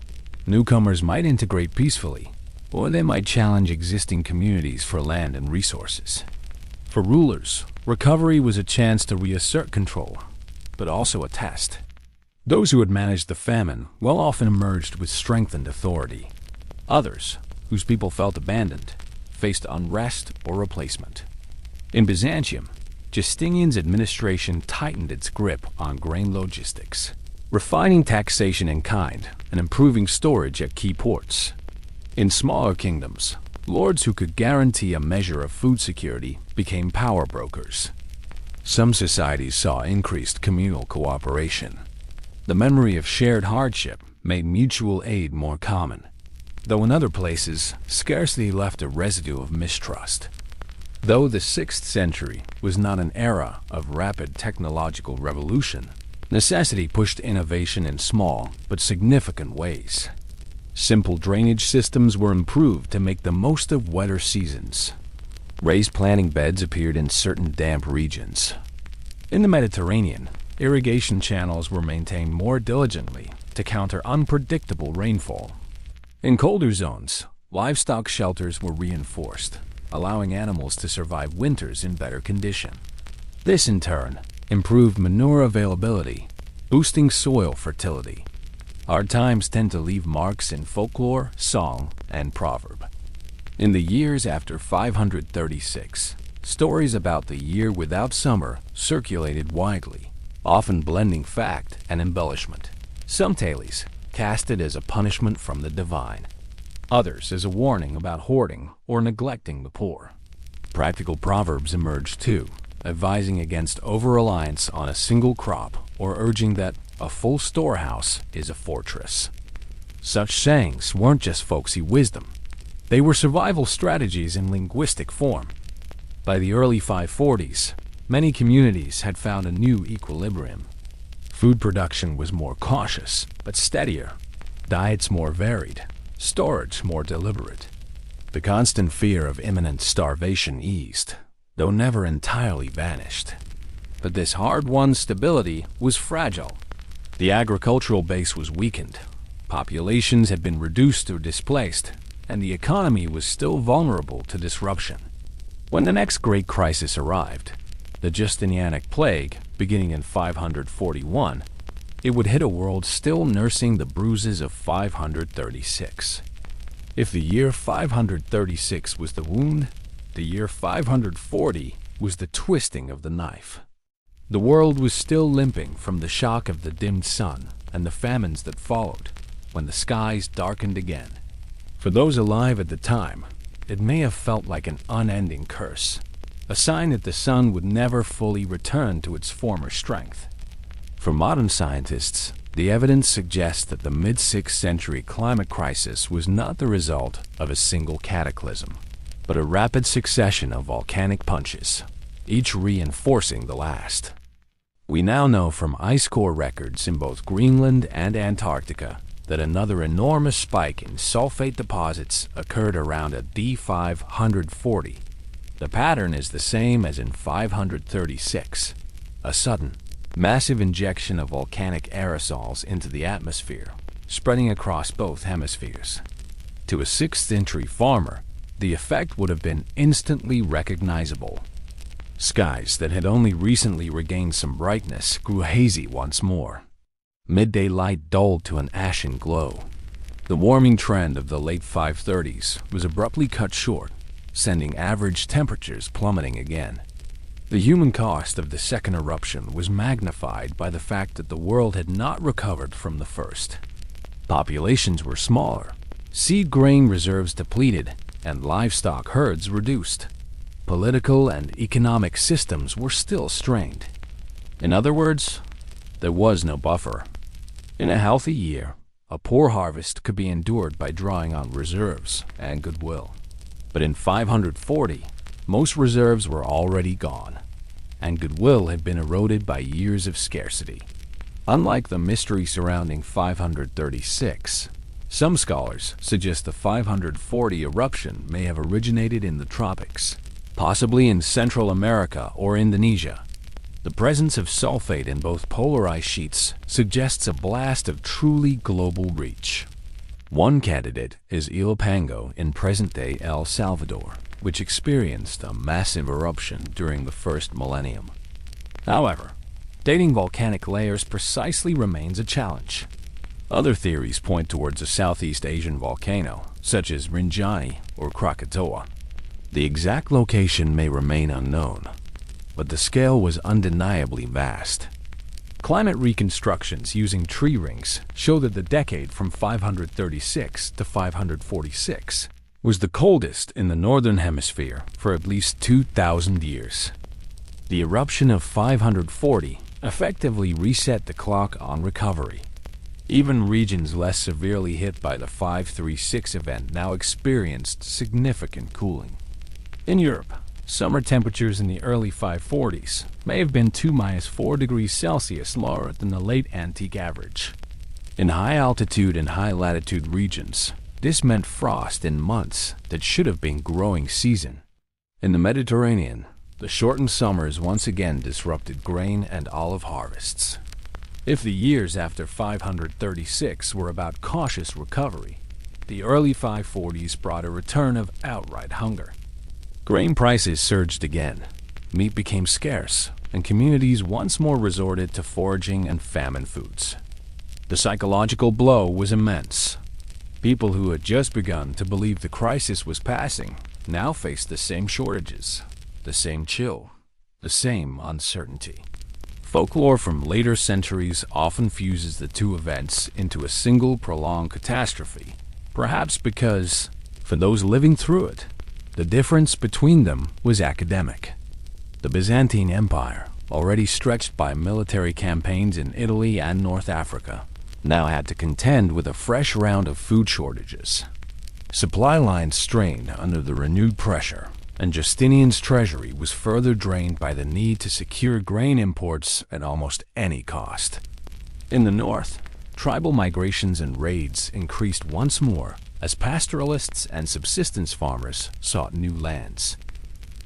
Newcomers might integrate peacefully, or they might challenge existing communities for land and resources. For rulers, recovery was a chance to reassert control, but also a test. Those who had managed the famine well often emerged with strengthened authority. Others, whose people felt abandoned, faced unrest or replacement. In Byzantium, Justinian's administration tightened its grip on grain logistics, refining taxation in kind and improving storage at key ports. In smaller kingdoms, lords who could guarantee a measure of food security became power brokers. Some societies saw increased communal cooperation. The memory of shared hardship made mutual aid more common, though in other places, scarcity left a residue of mistrust. Though the 6th century was not an era of rapid technological revolution, necessity pushed innovation in small but significant ways. Simple drainage systems were improved to make the most of wetter seasons. Raised planting beds appeared in certain damp regions. In the Mediterranean, irrigation channels were maintained more diligently to counter unpredictable rainfall. In colder zones, livestock shelters were reinforced, allowing animals to survive winters in better condition. This, in turn, improved manure availability, boosting soil fertility. Our times tend to leave marks in folklore, song, and proverb. In the years after 536, stories about the year without summer circulated widely, often blending fact and embellishment. Some tales cast it as a punishment from the divine, others as a warning about hoarding or neglecting the poor. Practical proverbs emerged too, advising against over-reliance on a single crop or urging that a full storehouse is a fortress. Such sayings weren't just folksy wisdom. They were survival strategies in linguistic form. By the early 540s, many communities had found a new equilibrium. Food production was more cautious, but steadier. Diets more varied. Storage more deliberate. The constant fear of imminent starvation eased, though never entirely vanished. But this hard-won stability was fragile. The agricultural base was weakened, populations had been reduced or displaced, and the economy was still vulnerable to disruption. When the next great crisis arrived, the Justinianic plague, beginning in 541, it would hit a world still nursing the bruises of 536. If the year 536 was the wound, the year 540 was the twisting of the knife. The world was still limping from the shock of the dimmed sun and the famines that followed, when the skies darkened again. For those alive at the time, it may have felt like an unending curse, a sign that the sun would never fully return to its former strength. For modern scientists, the evidence suggests that the mid-6th century climate crisis was not the result of a single cataclysm, but a rapid succession of volcanic punches, each reinforcing the last. We now know from ice core records in both Greenland and Antarctica that another enormous spike in sulfate deposits occurred around a D540. The pattern is the same as in 536, a sudden, massive injection of volcanic aerosols into the atmosphere, spreading across both hemispheres. To a 6th century farmer, the effect would have been instantly recognizable. Skies that had only recently regained some brightness grew hazy once more. Midday light dulled to an ashen glow. The warming trend of the late 530s was abruptly cut short, sending average temperatures plummeting again. The human cost of the second eruption was magnified by the fact that the world had not recovered from the first. Populations were smaller, seed grain reserves depleted, and livestock herds reduced. Political and economic systems were still strained. In other words, there was no buffer. In a healthy year, a poor harvest could be endured by drawing on reserves and goodwill. But in 540, most reserves were already gone, and goodwill had been eroded by years of scarcity. Unlike the mystery surrounding 536, some scholars suggest the 540 eruption may have originated in the tropics, possibly in Central America or Indonesia. The presence of sulfate in both polar ice sheets suggests a blast of truly global reach. One candidate is Ilopango in present-day El Salvador, which experienced a massive eruption during the first millennium. However, dating volcanic layers precisely remains a challenge. Other theories point towards a Southeast Asian volcano, such as Rinjani or Krakatoa. The exact location may remain unknown, but the scale was undeniably vast. Climate reconstructions using tree rings show that the decade from 536 to 546 was the coldest in the northern hemisphere for at least 2,000 years. The eruption of 540 effectively reset the clock on recovery. Even regions less severely hit by the 536 event now experienced significant cooling. In Europe, summer temperatures in the early 540s may have been 2–4 degrees Celsius lower than the late antique average. In high-altitude and high-latitude regions, this meant frost in months that should have been growing season. In the Mediterranean, the shortened summers once again disrupted grain and olive harvests. If the years after 536 were about cautious recovery, the early 540s brought a return of outright hunger. Grain prices surged again, meat became scarce, and communities once more resorted to foraging and famine foods. The psychological blow was immense. People who had just begun to believe the crisis was passing now faced the same shortages, the same chill, the same uncertainty. Folklore from later centuries often fuses the two events into a single prolonged catastrophe, perhaps because, for those living through it, the difference between them was academic. The Byzantine Empire, already stretched by military campaigns in Italy and North Africa, now had to contend with a fresh round of food shortages. Supply lines strained under the renewed pressure, and Justinian's treasury was further drained by the need to secure grain imports at almost any cost. In the north, tribal migrations and raids increased once more as pastoralists and subsistence farmers sought new lands.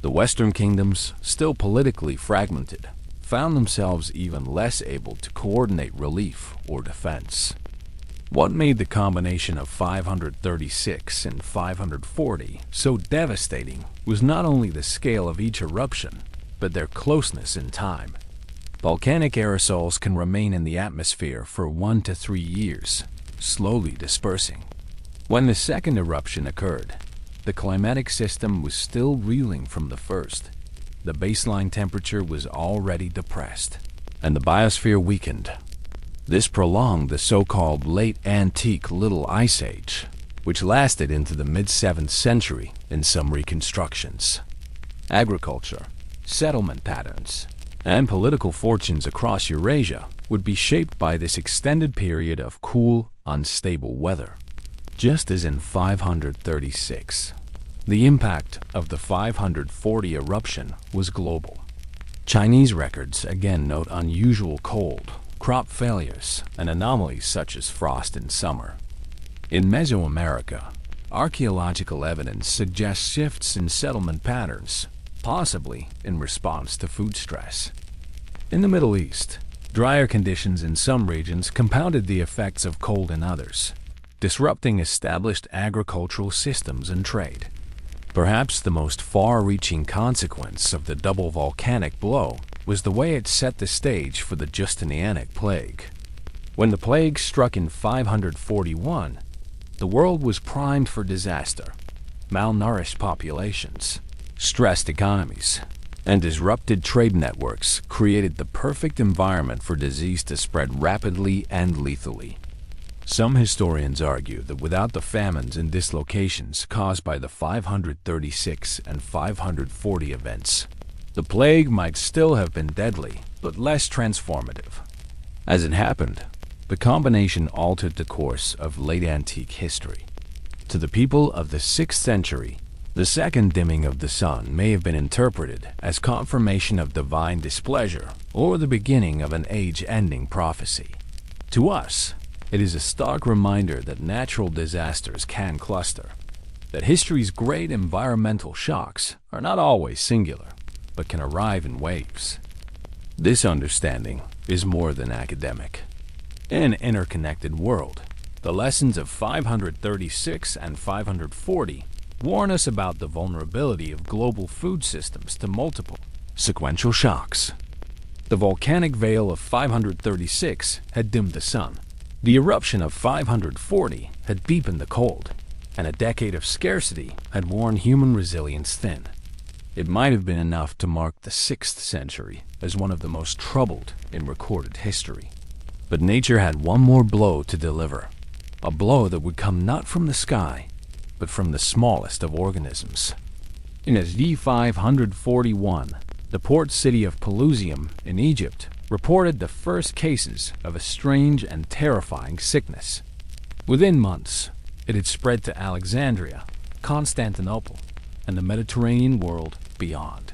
The western kingdoms, still politically fragmented, found themselves even less able to coordinate relief or defense. What made the combination of 536 and 540 so devastating was not only the scale of each eruption, but their closeness in time. Volcanic aerosols can remain in the atmosphere for 1 to 3 years, slowly dispersing. When the second eruption occurred, the climatic system was still reeling from the first. The baseline temperature was already depressed, and the biosphere weakened. This prolonged the so-called late antique Little Ice Age, which lasted into the mid-7th century in some reconstructions. Agriculture, settlement patterns, and political fortunes across Eurasia would be shaped by this extended period of cool, unstable weather. Just as in 536, the impact of the 540 eruption was global. Chinese records again note unusual cold, crop failures, and anomalies such as frost in summer. In Mesoamerica, archaeological evidence suggests shifts in settlement patterns, possibly in response to food stress. In the Middle East, Drier conditions in some regions compounded the effects of cold in others, disrupting established agricultural systems and trade. Perhaps the most far-reaching consequence of the double volcanic blow was the way it set the stage for the Justinianic plague. When the plague struck in 541, the world was primed for disaster. Malnourished populations, stressed economies, and disrupted trade networks created the perfect environment for disease to spread rapidly and lethally. Some historians argue that without the famines and dislocations caused by the 536 and 540 events, the plague might still have been deadly, but less transformative. As it happened, the combination altered the course of late antique history. To the people of the 6th century, the second dimming of the sun may have been interpreted as confirmation of divine displeasure or the beginning of an age-ending prophecy. To us, it is a stark reminder that natural disasters can cluster, that history's great environmental shocks are not always singular, but can arrive in waves. This understanding is more than academic. In an interconnected world, the lessons of 536 and 540 warn us about the vulnerability of global food systems to multiple, sequential shocks. The volcanic veil of 536 had dimmed the sun. The eruption of 540 had deepened the cold, and a decade of scarcity had worn human resilience thin. It might have been enough to mark the 6th century as one of the most troubled in recorded history. But nature had one more blow to deliver, a blow that would come not from the sky, but from the smallest of organisms. In AD 541, the port city of Pelusium in Egypt reported the first cases of a strange and terrifying sickness. Within months, it had spread to Alexandria, Constantinople, and the Mediterranean world beyond.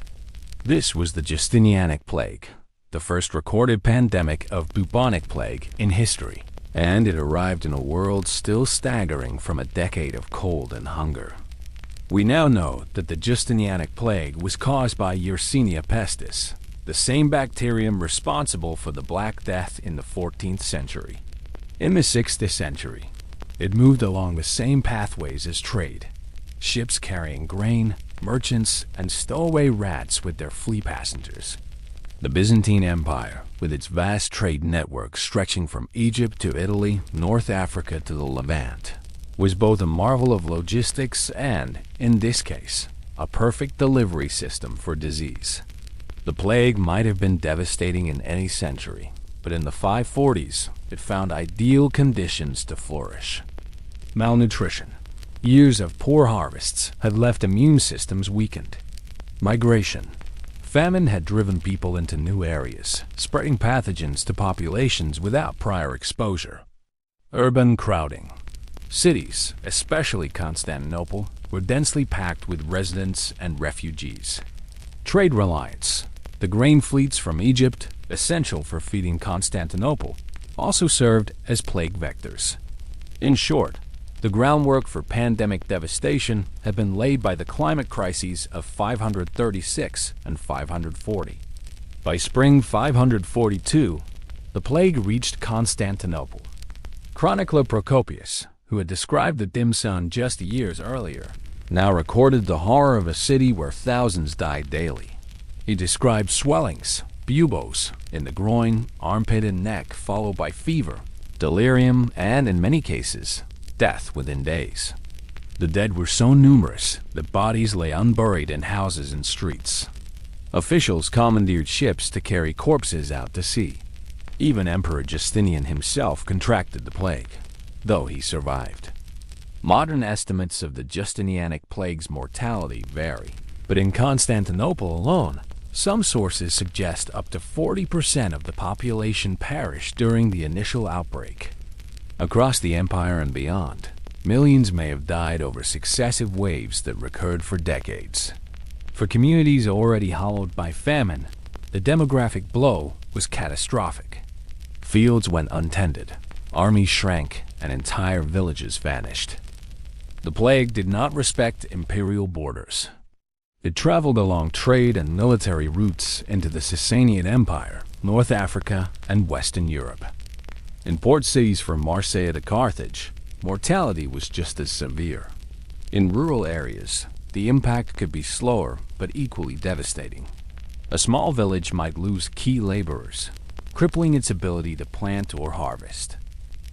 This was the Justinianic plague, the first recorded pandemic of bubonic plague in history, and it arrived in a world still staggering from a decade of cold and hunger. We now know that the Justinianic plague was caused by Yersinia pestis, the same bacterium responsible for the Black Death in the 14th century. In the 6th century, it moved along the same pathways as trade, ships carrying grain, merchants, and stowaway rats with their flea passengers. The Byzantine Empire, with its vast trade network stretching from Egypt to Italy, North Africa to the Levant, was both a marvel of logistics and, in this case, a perfect delivery system for disease. The plague might have been devastating in any century, but in the 540s, it found ideal conditions to flourish. Malnutrition. Years of poor harvests had left immune systems weakened. Migration. Famine had driven people into new areas, spreading pathogens to populations without prior exposure. Urban crowding. Cities, especially Constantinople, were densely packed with residents and refugees. Trade reliance. The grain fleets from Egypt, essential for feeding Constantinople, also served as plague vectors. In short, the groundwork for pandemic devastation had been laid by the climate crises of 536 and 540. By spring 542, the plague reached Constantinople. Chronicler Procopius, who had described the dim sun just years earlier, now recorded the horror of a city where thousands died daily. He described swellings, buboes, in the groin, armpit, and neck, followed by fever, delirium, and, in many cases, death within days. The dead were so numerous that bodies lay unburied in houses and streets. Officials commandeered ships to carry corpses out to sea. Even Emperor Justinian himself contracted the plague, though he survived. Modern estimates of the Justinianic plague's mortality vary, but in Constantinople alone, some sources suggest up to 40% of the population perished during the initial outbreak. Across the empire and beyond, millions may have died over successive waves that recurred for decades. For communities already hollowed by famine, the demographic blow was catastrophic. Fields went untended, armies shrank, and entire villages vanished. The plague did not respect imperial borders. It traveled along trade and military routes into the Sasanian Empire North Africa, and Western Europe. In port cities from Marseille to Carthage, mortality was just as severe. In rural areas, the impact could be slower but equally devastating. A small village might lose key laborers, crippling its ability to plant or harvest.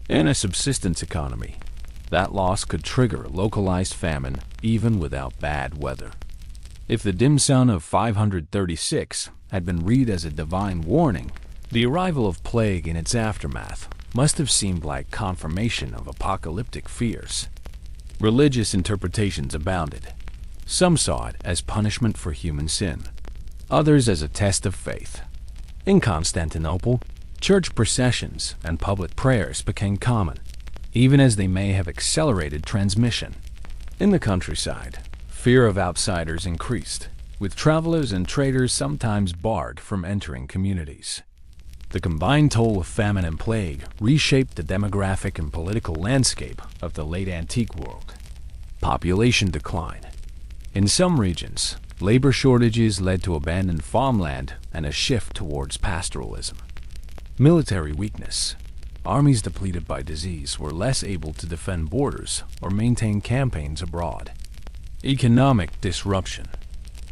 In a subsistence economy, that loss could trigger localized famine even without bad weather. If the dim sun of 536 had been read as a divine warning, the arrival of plague in its aftermath must have seemed like confirmation of apocalyptic fears. Religious interpretations abounded. Some saw it as punishment for human sin, others as a test of faith. In Constantinople, church processions and public prayers became common, even as they may have accelerated transmission. In the countryside, fear of outsiders increased, with travelers and traders sometimes barred from entering communities. The combined toll of famine and plague reshaped the demographic and political landscape of the late antique world. Population decline. In some regions, labor shortages led to abandoned farmland and a shift towards pastoralism. Military weakness. Armies depleted by disease were less able to defend borders or maintain campaigns abroad. Economic disruption.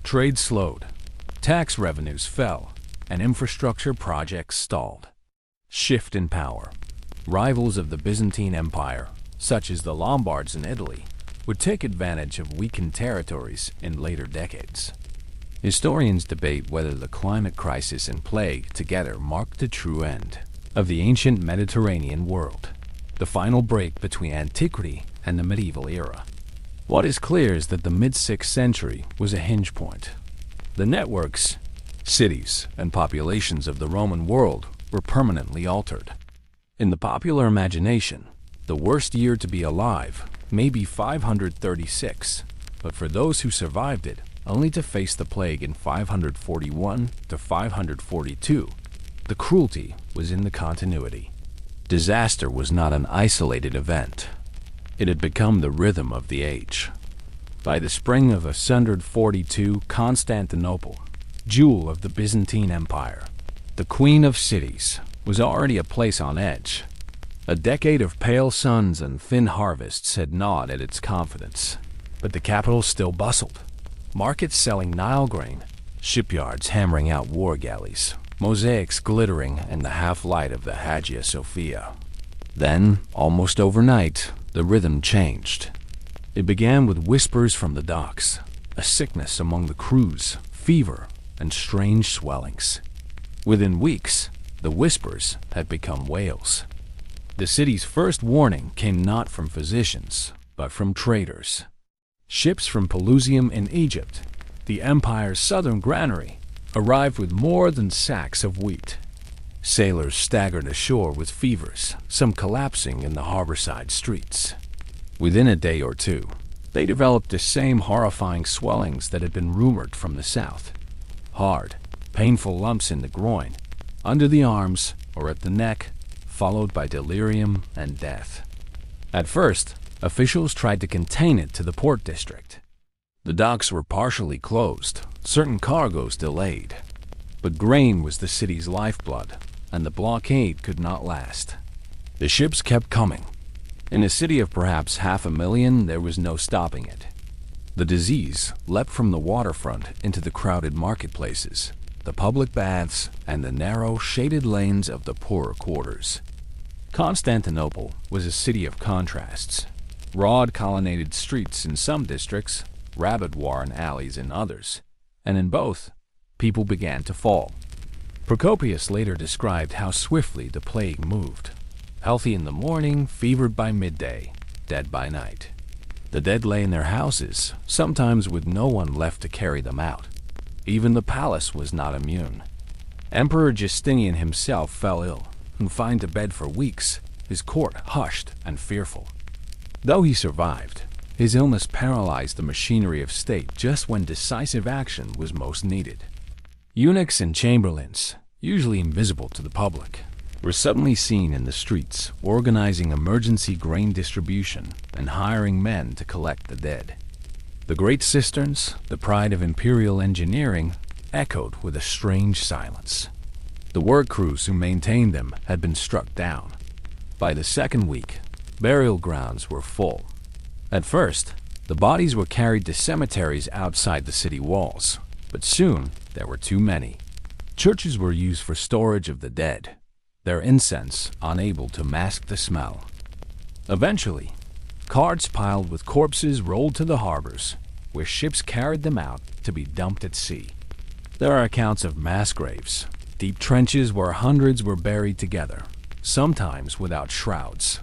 Trade slowed, tax revenues fell, and infrastructure projects stalled. Shift in power. Rivals of the Byzantine Empire, such as the Lombards in Italy, would take advantage of weakened territories in later decades. Historians debate whether the climate crisis and plague together marked the true end of the ancient Mediterranean world, the final break between antiquity and the medieval era. What is clear is that the mid-6th century was a hinge point. The networks, cities, and populations of the Roman world were permanently altered. In the popular imagination, the worst year to be alive may be 536, but for those who survived it, only to face the plague in 541 to 542, the cruelty was in the continuity. Disaster was not an isolated event. It had become the rhythm of the age. By the spring of 142, Constantinople, jewel of the Byzantine Empire, the queen of cities, was already a place on edge. A decade of pale suns and thin harvests had gnawed at its confidence, but the capital still bustled. Markets selling Nile grain, shipyards hammering out war galleys, mosaics glittering in the half-light of the Hagia Sophia. Then, almost overnight, the rhythm changed. It began with whispers from the docks, a sickness among the crews, fever, and strange swellings. Within weeks, the whispers had become wails. The city's first warning came not from physicians, but from traders. Ships from Pelusium in Egypt, the empire's southern granary, arrived with more than sacks of wheat. Sailors staggered ashore with fevers, some collapsing in the harborside streets. Within a day or two, they developed the same horrifying swellings that had been rumored from the south. Hard, painful lumps in the groin, under the arms, or at the neck, followed by delirium and death. At first, officials tried to contain it to the port district. The docks were partially closed, certain cargoes delayed. But grain was the city's lifeblood, and the blockade could not last. The ships kept coming. In a city of perhaps 500,000, there was no stopping it. The disease leapt from the waterfront into the crowded marketplaces, the public baths, and the narrow, shaded lanes of the poorer quarters. Constantinople was a city of contrasts. Broad colonnaded streets in some districts, rabbit-warren alleys in others, and in both, people began to fall. Procopius later described how swiftly the plague moved. Healthy in the morning, fevered by midday, dead by night. The dead lay in their houses, sometimes with no one left to carry them out. Even the palace was not immune. Emperor Justinian himself fell ill, confined to bed for weeks, his court hushed and fearful. Though he survived, his illness paralyzed the machinery of state just when decisive action was most needed. Eunuchs and chamberlains, usually invisible to the public, were suddenly seen in the streets, organizing emergency grain distribution and hiring men to collect the dead. The great cisterns, the pride of imperial engineering, echoed with a strange silence. The work crews who maintained them had been struck down. By the second week, burial grounds were full. At first, the bodies were carried to cemeteries outside the city walls, but soon there were too many. Churches were used for storage of the dead, their incense unable to mask the smell. Eventually, carts piled with corpses rolled to the harbors, where ships carried them out to be dumped at sea. There are accounts of mass graves, deep trenches where hundreds were buried together, sometimes without shrouds.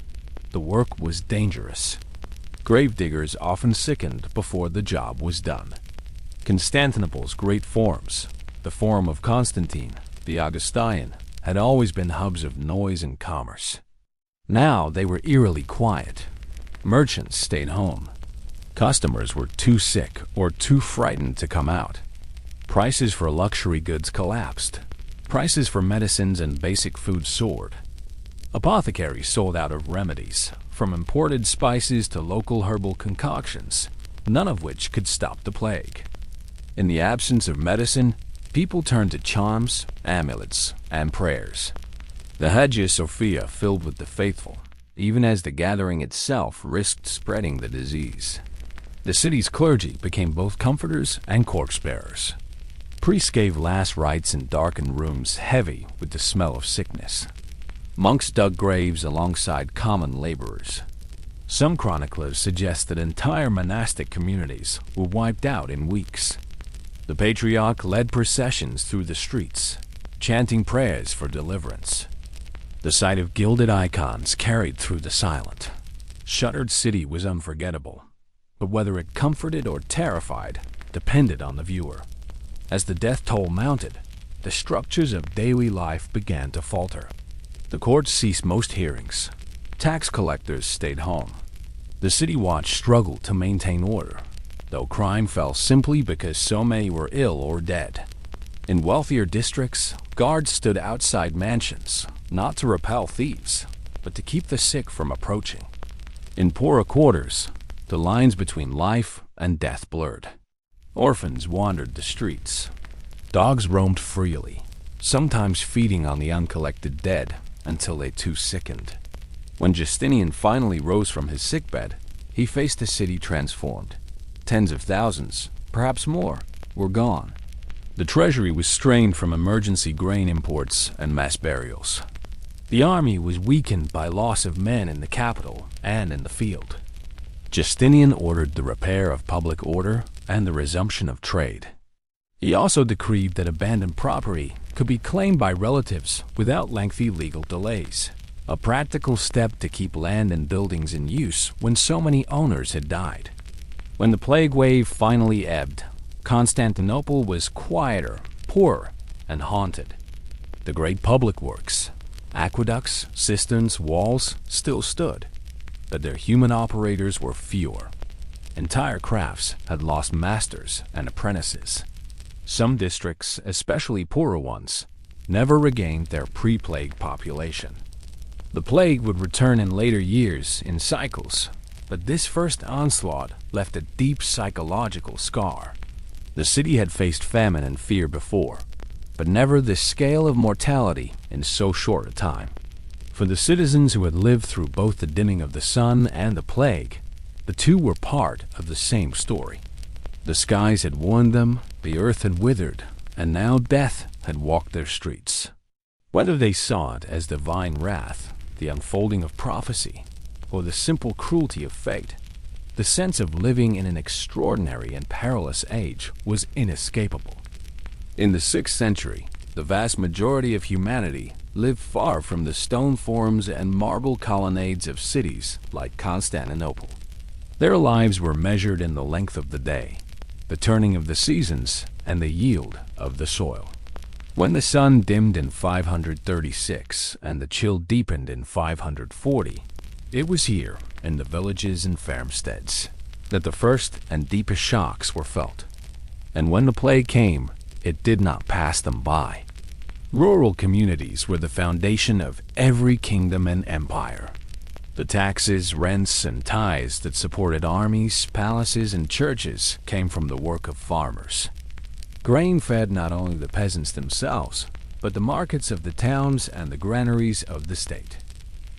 The work was dangerous. Gravediggers often sickened before the job was done. Constantinople's great forums, the Forum of Constantine, the Augustine, had always been hubs of noise and commerce. Now they were eerily quiet. Merchants stayed home. Customers were too sick or too frightened to come out. Prices for luxury goods collapsed. Prices for medicines and basic food soared. Apothecaries sold out of remedies, from imported spices to local herbal concoctions, none of which could stop the plague. In the absence of medicine, people turned to charms, amulets, and prayers. The Hagia Sophia filled with the faithful, even as the gathering itself risked spreading the disease. The city's clergy became both comforters and corpse-bearers. Priests gave last rites in darkened rooms heavy with the smell of sickness. Monks dug graves alongside common laborers. Some chroniclers suggest that entire monastic communities were wiped out in weeks. The patriarch led processions through the streets, chanting prayers for deliverance. The sight of gilded icons carried through the silent, shuttered city was unforgettable, but whether it comforted or terrified depended on the viewer. As the death toll mounted, the structures of daily life began to falter. The courts ceased most hearings. Tax collectors stayed home. The city watch struggled to maintain order, though crime fell simply because so many were ill or dead. In wealthier districts, guards stood outside mansions, not to repel thieves, but to keep the sick from approaching. In poorer quarters, the lines between life and death blurred. Orphans wandered the streets. Dogs roamed freely, sometimes feeding on the uncollected dead until they too sickened. When Justinian finally rose from his sickbed, he faced a city transformed. Tens of thousands, perhaps more, were gone. The treasury was strained from emergency grain imports and mass burials. The army was weakened by loss of men in the capital and in the field. Justinian ordered the repair of public order and the resumption of trade. He also decreed that abandoned property could be claimed by relatives without lengthy legal delays, a practical step to keep land and buildings in use when so many owners had died. When the plague wave finally ebbed, Constantinople was quieter, poorer, and haunted. The great public works, aqueducts, cisterns, walls still stood, but their human operators were fewer. Entire crafts had lost masters and apprentices. Some districts, especially poorer ones, never regained their pre-plague population. The plague would return in later years in cycles, but this first onslaught left a deep psychological scar. The city had faced famine and fear before, but never this scale of mortality in so short a time. For the citizens who had lived through both the dimming of the sun and the plague, the two were part of the same story. The skies had warned them, the earth had withered, and now death had walked their streets. Whether they saw it as divine wrath, the unfolding of prophecy, or the simple cruelty of fate, the sense of living in an extraordinary and perilous age was inescapable. In the 6th century, the vast majority of humanity lived far from the stone forms and marble colonnades of cities like Constantinople. Their lives were measured in the length of the day, the turning of the seasons, and the yield of the soil. When the sun dimmed in 536 and the chill deepened in 540, it was here, in the villages and farmsteads, that the first and deepest shocks were felt. And when the plague came, it did not pass them by. Rural communities were the foundation of every kingdom and empire. The taxes, rents, and tithes that supported armies, palaces, and churches came from the work of farmers. Grain fed not only the peasants themselves, but the markets of the towns and the granaries of the state.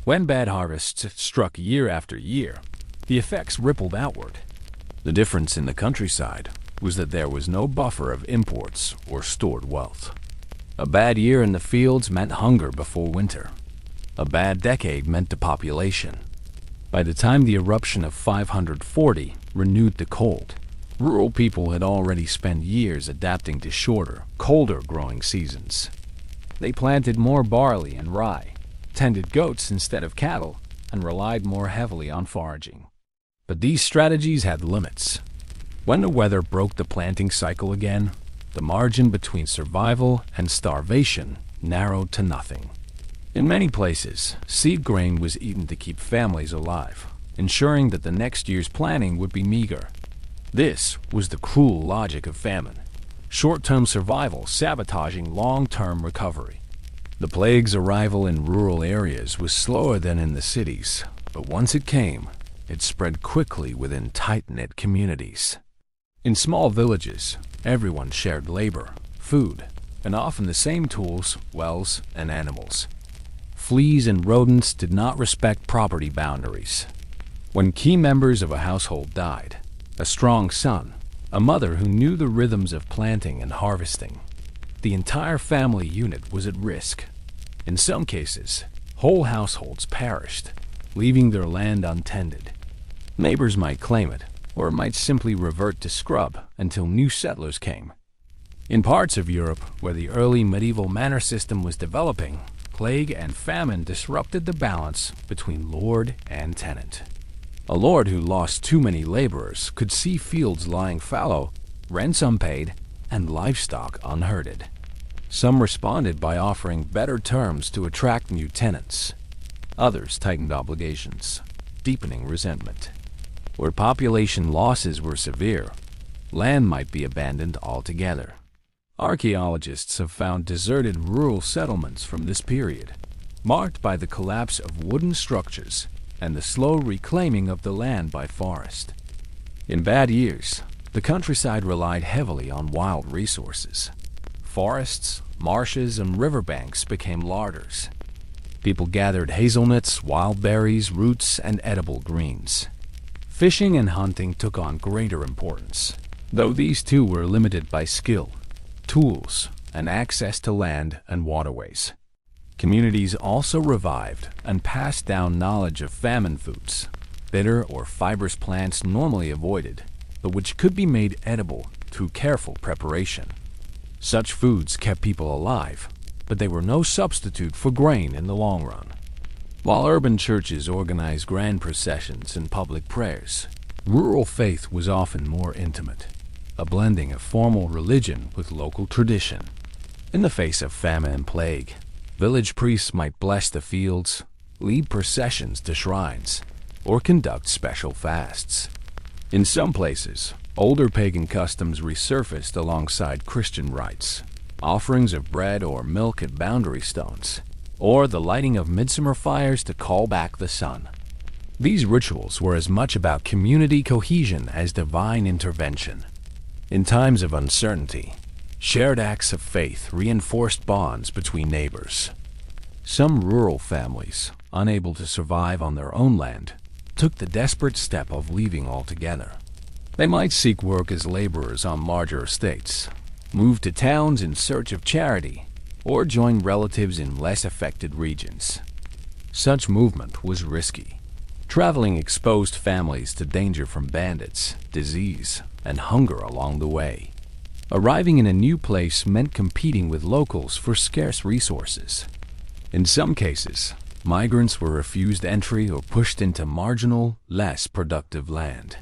When bad harvests struck year after year, the effects rippled outward. The difference in the countryside was that there was no buffer of imports or stored wealth. A bad year in the fields meant hunger before winter. A bad decade meant depopulation. By the time the eruption of 540 renewed the cold, rural people had already spent years adapting to shorter, colder growing seasons. They planted more barley and rye, tended goats instead of cattle, and relied more heavily on foraging. But these strategies had limits. When the weather broke the planting cycle again, the margin between survival and starvation narrowed to nothing. In many places, seed grain was eaten to keep families alive, ensuring that the next year's planting would be meager. This was the cruel logic of famine, short-term survival sabotaging long-term recovery. The plague's arrival in rural areas was slower than in the cities, but once it came, it spread quickly within tight-knit communities. In small villages, everyone shared labor, food, and often the same tools, wells, and animals. Fleas and rodents did not respect property boundaries. When key members of a household died, a strong son, a mother who knew the rhythms of planting and harvesting, the entire family unit was at risk. In some cases, whole households perished, leaving their land untended. Neighbors might claim it, or it might simply revert to scrub until new settlers came. In parts of Europe where the early medieval manor system was developing, plague and famine disrupted the balance between lord and tenant. A lord who lost too many laborers could see fields lying fallow, rents unpaid, and livestock unherded. Some responded by offering better terms to attract new tenants. Others tightened obligations, deepening resentment. Where population losses were severe, land might be abandoned altogether. Archaeologists have found deserted rural settlements from this period, marked by the collapse of wooden structures and the slow reclaiming of the land by forest. In bad years, the countryside relied heavily on wild resources. Forests, marshes, and riverbanks became larders. People gathered hazelnuts, wild berries, roots, and edible greens. Fishing and hunting took on greater importance, though these too were limited by skill, tools, and access to land and waterways. Communities also revived and passed down knowledge of famine foods, bitter or fibrous plants normally avoided, but which could be made edible through careful preparation. Such foods kept people alive, but they were no substitute for grain in the long run. While urban churches organized grand processions and public prayers, rural faith was often more intimate, a blending of formal religion with local tradition. In the face of famine and plague, village priests might bless the fields, lead processions to shrines, or conduct special fasts. In some places, older pagan customs resurfaced alongside Christian rites, offerings of bread or milk at boundary stones, or the lighting of midsummer fires to call back the sun. These rituals were as much about community cohesion as divine intervention. In times of uncertainty, shared acts of faith reinforced bonds between neighbors. Some rural families, unable to survive on their own land, took the desperate step of leaving altogether. They might seek work as laborers on larger estates, move to towns in search of charity, or join relatives in less affected regions. Such movement was risky. Traveling exposed families to danger from bandits, disease, and hunger along the way. Arriving in a new place meant competing with locals for scarce resources. In some cases, migrants were refused entry or pushed into marginal, less productive land.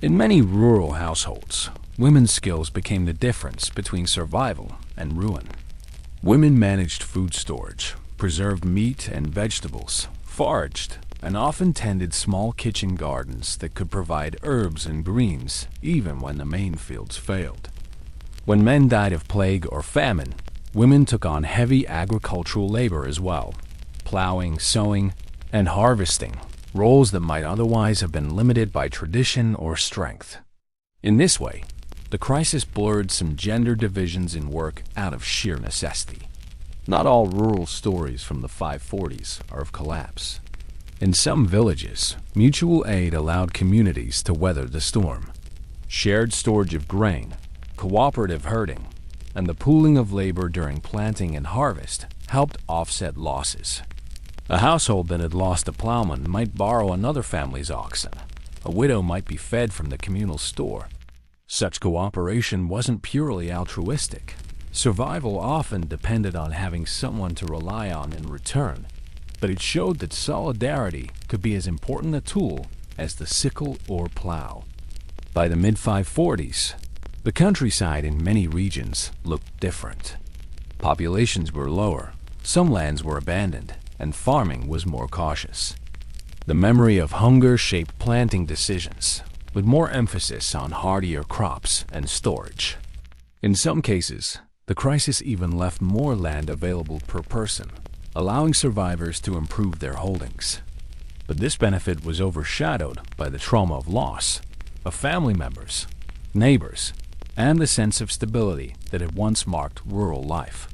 In many rural households, women's skills became the difference between survival and ruin. Women managed food storage, preserved meat and vegetables, foraged, and often tended small kitchen gardens that could provide herbs and greens even when the main fields failed. When men died of plague or famine, women took on heavy agricultural labor as well, plowing, sowing, and harvesting, roles that might otherwise have been limited by tradition or strength. In this way, the crisis blurred some gender divisions in work out of sheer necessity. Not all rural stories from the 540s are of collapse. In some villages, mutual aid allowed communities to weather the storm. Shared storage of grain, cooperative herding, and the pooling of labor during planting and harvest helped offset losses. A household that had lost a plowman might borrow another family's oxen. A widow might be fed from the communal store. Such cooperation wasn't purely altruistic. Survival often depended on having someone to rely on in return, but it showed that solidarity could be as important a tool as the sickle or plow. By the mid-540s, the countryside in many regions looked different. Populations were lower, some lands were abandoned, and farming was more cautious. The memory of hunger shaped planting decisions, with more emphasis on hardier crops and storage. In some cases, the crisis even left more land available per person, allowing survivors to improve their holdings. But this benefit was overshadowed by the trauma of loss of family members, neighbors, and the sense of stability that had once marked rural life.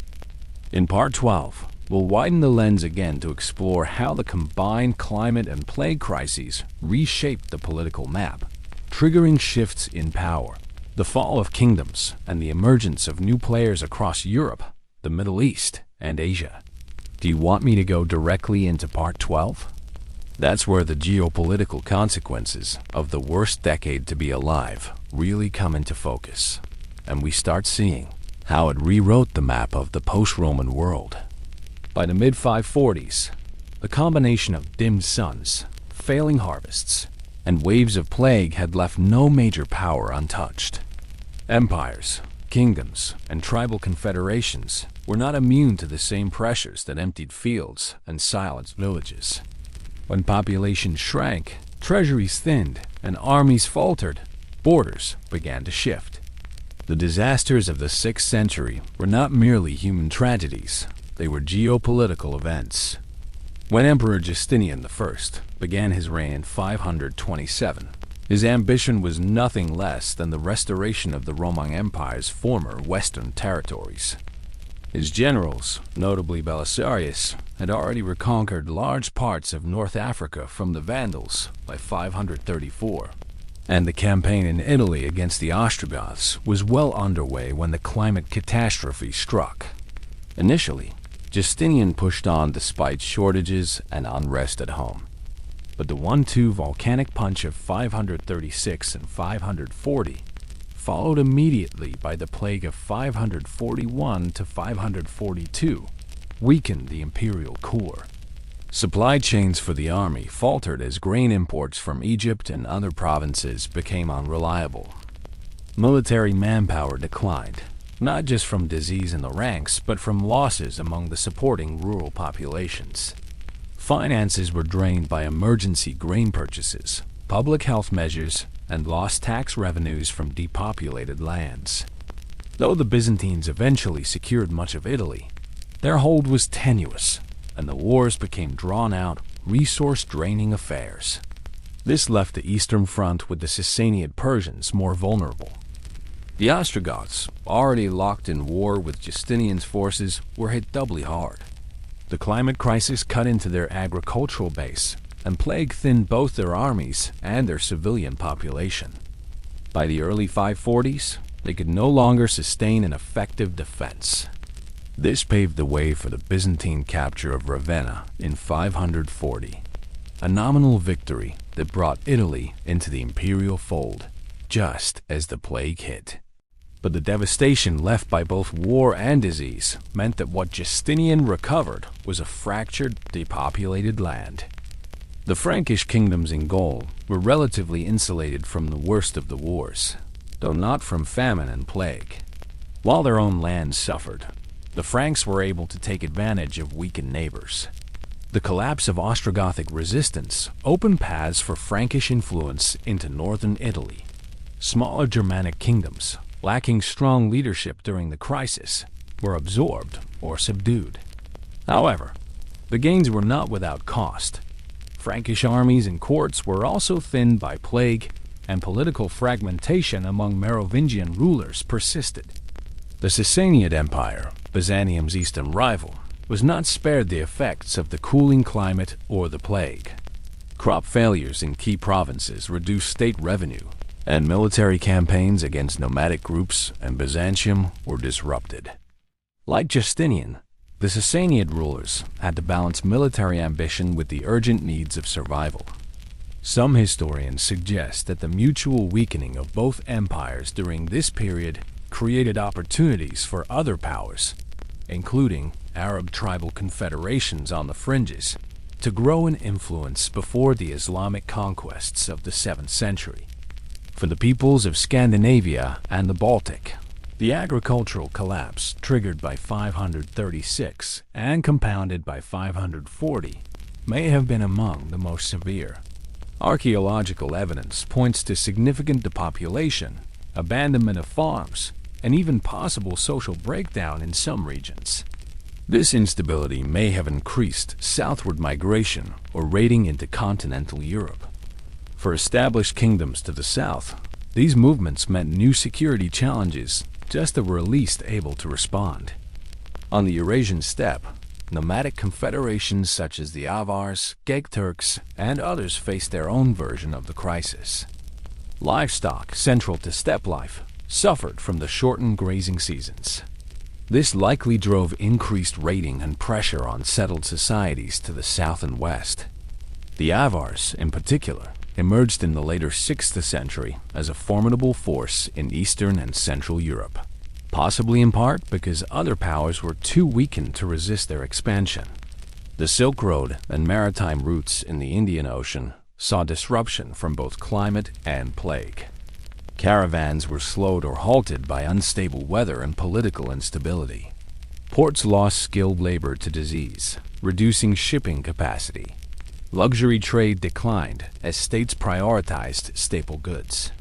In Part 12, we'll widen the lens again to explore how the combined climate and plague crises reshaped the political map, triggering shifts in power, the fall of kingdoms, and the emergence of new players across Europe, the Middle East, and Asia. Do you want me to go directly into Part 12? That's where the geopolitical consequences of the worst decade to be alive really come into focus, and we start seeing how it rewrote the map of the post-Roman world. By the mid-540s, the combination of dimmed suns, failing harvests, and waves of plague had left no major power untouched. Empires, kingdoms, and tribal confederations were not immune to the same pressures that emptied fields and silenced villages. When population shrank, treasuries thinned, and armies faltered, borders began to shift. The disasters of the 6th century were not merely human tragedies, they were geopolitical events. When Emperor Justinian I began his reign in 527, his ambition was nothing less than the restoration of the Roman Empire's former western territories. His generals, notably Belisarius, had already reconquered large parts of North Africa from the Vandals by 534, and the campaign in Italy against the Ostrogoths was well underway when the climate catastrophe struck. Initially, Justinian pushed on despite shortages and unrest at home. But the 1-2 volcanic punch of 536 and 540, followed immediately by the plague of 541 to 542, weakened the imperial core. Supply chains for the army faltered as grain imports from Egypt and other provinces became unreliable. Military manpower declined, not just from disease in the ranks, but from losses among the supporting rural populations. Finances were drained by emergency grain purchases, public health measures, and lost tax revenues from depopulated lands. Though the Byzantines eventually secured much of Italy, their hold was tenuous, and the wars became drawn-out, resource-draining affairs. This left the Eastern Front with the Sassanid Persians more vulnerable. The Ostrogoths, already locked in war with Justinian's forces, were hit doubly hard. The climate crisis cut into their agricultural base, and plague thinned both their armies and their civilian population. By the early 540s, they could no longer sustain an effective defense. This paved the way for the Byzantine capture of Ravenna in 540, a nominal victory that brought Italy into the imperial fold, just as the plague hit. But the devastation left by both war and disease meant that what Justinian recovered was a fractured, depopulated land. The Frankish kingdoms in Gaul were relatively insulated from the worst of the wars, though not from famine and plague. While their own lands suffered, the Franks were able to take advantage of weakened neighbors. The collapse of Ostrogothic resistance opened paths for Frankish influence into northern Italy. Smaller Germanic kingdoms, lacking strong leadership during the crisis, were absorbed or subdued. However, the gains were not without cost. Frankish armies and courts were also thinned by plague, and political fragmentation among Merovingian rulers persisted. The Sassanid Empire, Byzantium's eastern rival, was not spared the effects of the cooling climate or the plague. Crop failures in key provinces reduced state revenue, and military campaigns against nomadic groups and Byzantium were disrupted. Like Justinian, the Sassanid rulers had to balance military ambition with the urgent needs of survival. Some historians suggest that the mutual weakening of both empires during this period created opportunities for other powers, including Arab tribal confederations on the fringes, to grow in influence before the Islamic conquests of the 7th century. For the peoples of Scandinavia and the Baltic, the agricultural collapse triggered by 536 and compounded by 540 may have been among the most severe. Archaeological evidence points to significant depopulation, abandonment of farms, and even possible social breakdown in some regions. This instability may have increased southward migration or raiding into continental Europe. For established kingdoms to the south, these movements meant new security challenges just that were least able to respond. On the Eurasian steppe, nomadic confederations such as the Avars, Gagturks, and others faced their own version of the crisis. Livestock, central to steppe life, suffered from the shortened grazing seasons. This likely drove increased raiding and pressure on settled societies to the south and west. The Avars, in particular, emerged in the later 6th century as a formidable force in Eastern and Central Europe, possibly in part because other powers were too weakened to resist their expansion. The Silk Road and maritime routes in the Indian Ocean saw disruption from both climate and plague. Caravans were slowed or halted by unstable weather and political instability. Ports lost skilled labor to disease, reducing shipping capacity. Luxury trade declined as states prioritized staple goods.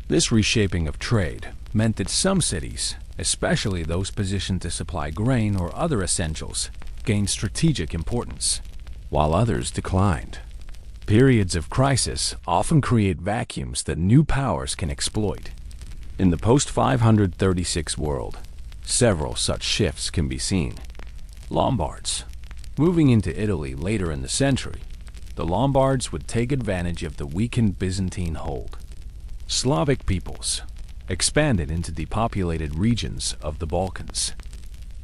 This reshaping of trade meant that some cities, especially those positioned to supply grain or other essentials, gained strategic importance, while others declined. Periods of crisis often create vacuums that new powers can exploit. In the post-536 world, several such shifts can be seen. Lombards. Moving into Italy later in the century, the Lombards would take advantage of the weakened Byzantine hold. Slavic peoples expanded into depopulated regions of the Balkans.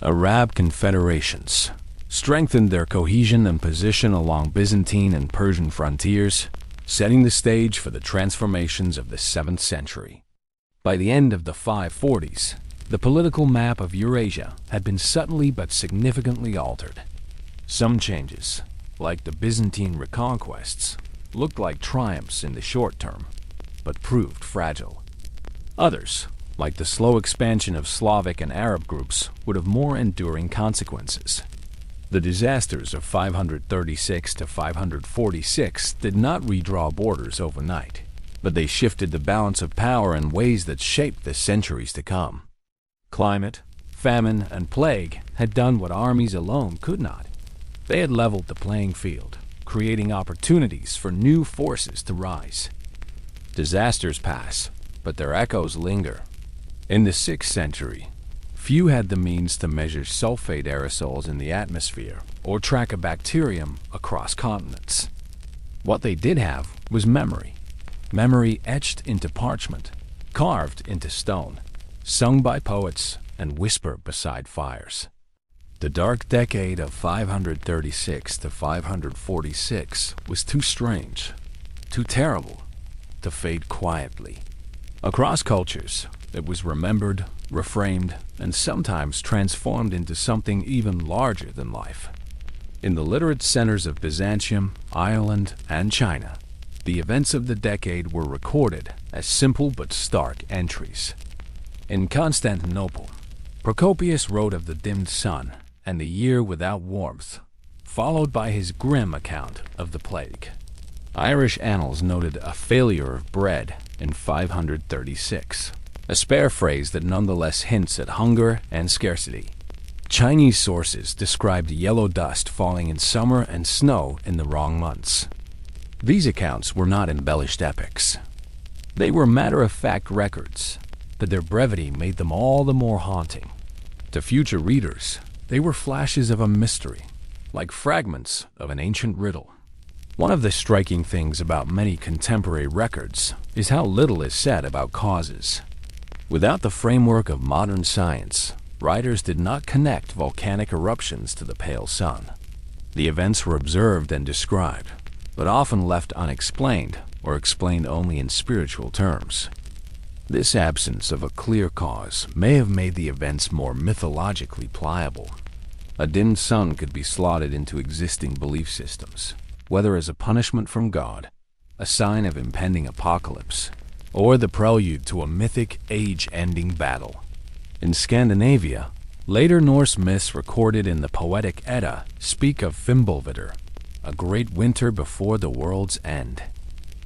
Arab confederations strengthened their cohesion and position along Byzantine and Persian frontiers, setting the stage for the transformations of the 7th century. By the end of the 540s, the political map of Eurasia had been subtly but significantly altered. Some changes, like the Byzantine reconquests, looked like triumphs in the short term, but proved fragile. Others, like the slow expansion of Slavic and Arab groups, would have more enduring consequences. The disasters of 536 to 546 did not redraw borders overnight, but they shifted the balance of power in ways that shaped the centuries to come. Climate, famine, and plague had done what armies alone could not. They had leveled the playing field, creating opportunities for new forces to rise. Disasters pass, but their echoes linger. In the 6th century, few had the means to measure sulfate aerosols in the atmosphere or track a bacterium across continents. What they did have was memory. Memory etched into parchment, carved into stone, sung by poets and whispered beside fires. The dark decade of 536 to 546 was too strange, too terrible, to fade quietly. Across cultures, it was remembered, reframed, and sometimes transformed into something even larger than life. In the literate centers of Byzantium, Ireland, and China, the events of the decade were recorded as simple but stark entries. In Constantinople, Procopius wrote of the dimmed sun and the year without warmth, followed by his grim account of the plague. Irish annals noted a failure of bread in 536, a spare phrase that nonetheless hints at hunger and scarcity. Chinese sources described yellow dust falling in summer and snow in the wrong months. These accounts were not embellished epics. They were matter-of-fact records, but their brevity made them all the more haunting. To future readers, They were flashes of a mystery, like fragments of an ancient riddle. One of the striking things about many contemporary records is how little is said about causes. Without the framework of modern science, writers did not connect volcanic eruptions to the pale sun. The events were observed and described, but often left unexplained or explained only in spiritual terms. This absence of a clear cause may have made the events more mythologically pliable. A dim sun could be slotted into existing belief systems, whether as a punishment from God, a sign of impending apocalypse, or the prelude to a mythic age-ending battle. In Scandinavia, later Norse myths recorded in the poetic Edda speak of Fimbulvitr, a great winter before the world's end.